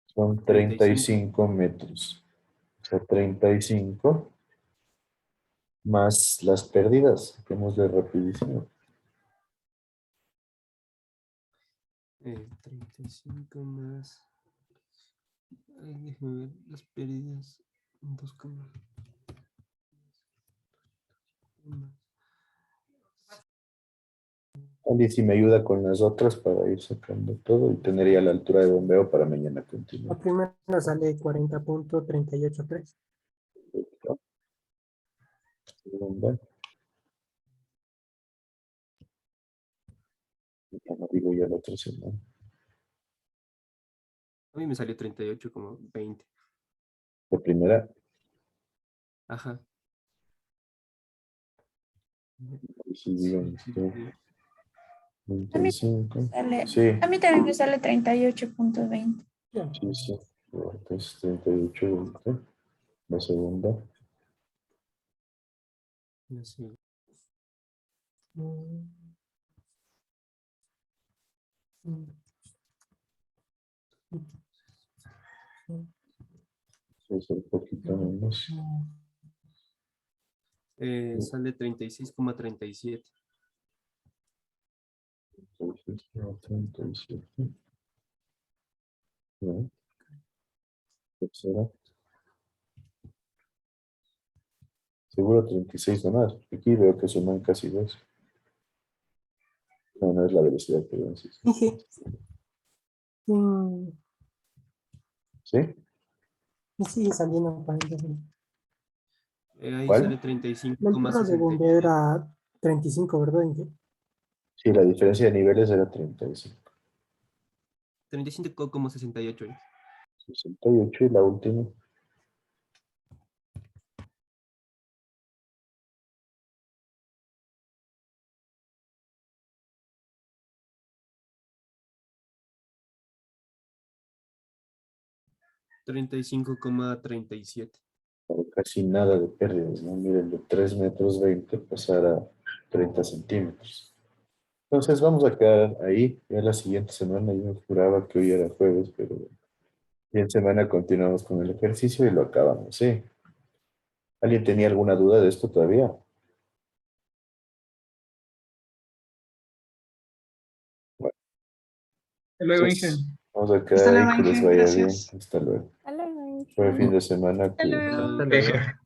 son 35 metros. O sea, 35 más las pérdidas, hacemos de rapidísimo. 35 más. Ay, déjame ver las pérdidas. 2, Ali, si me ayuda con las otras para ir sacando todo y tener ya la altura de bombeo para mañana La continuar. primera sale 40.383. Segunda. Ya no digo ya la otra semana. A mí me salió 38,20. La primera, Ajá. y si digan Sí, esto, sí. 25. Sale- Sí, A mí también me sale 38.20. sí, sí. Entonces 38, 20. La segunda. No sé. Es un poquito menos. Sale 36,37. Entonces, 37. Ya. Tercera. Seguro 36 nomás. Aquí veo que suman casi dos. No, no es la velocidad que veo. Sí. ¿Sí? Y sigue saliendo aparentemente. Ahí ¿Cuál? sale La altura de bombeo 35,67. era 35, ¿verdad, Inge? Sí, la diferencia de niveles era 35. 35,68. 68 y la última. $35,37. Casi nada de pérdidas, ¿no? Miren, de 3 metros 20 pasar a 30 centímetros. Entonces vamos a quedar ahí. Ya la siguiente semana yo juraba que hoy era jueves, pero y en semana continuamos con el ejercicio y lo acabamos, ¿sí? ¿Alguien tenía alguna duda de esto todavía? Bueno, Hasta luego, entonces Inge. vamos a Hasta quedar ahí, luego, que les Inge. vaya Gracias. bien. Hasta luego. Hasta luego. Buen fin de semana. Hasta luego. Hasta cuídense. luego.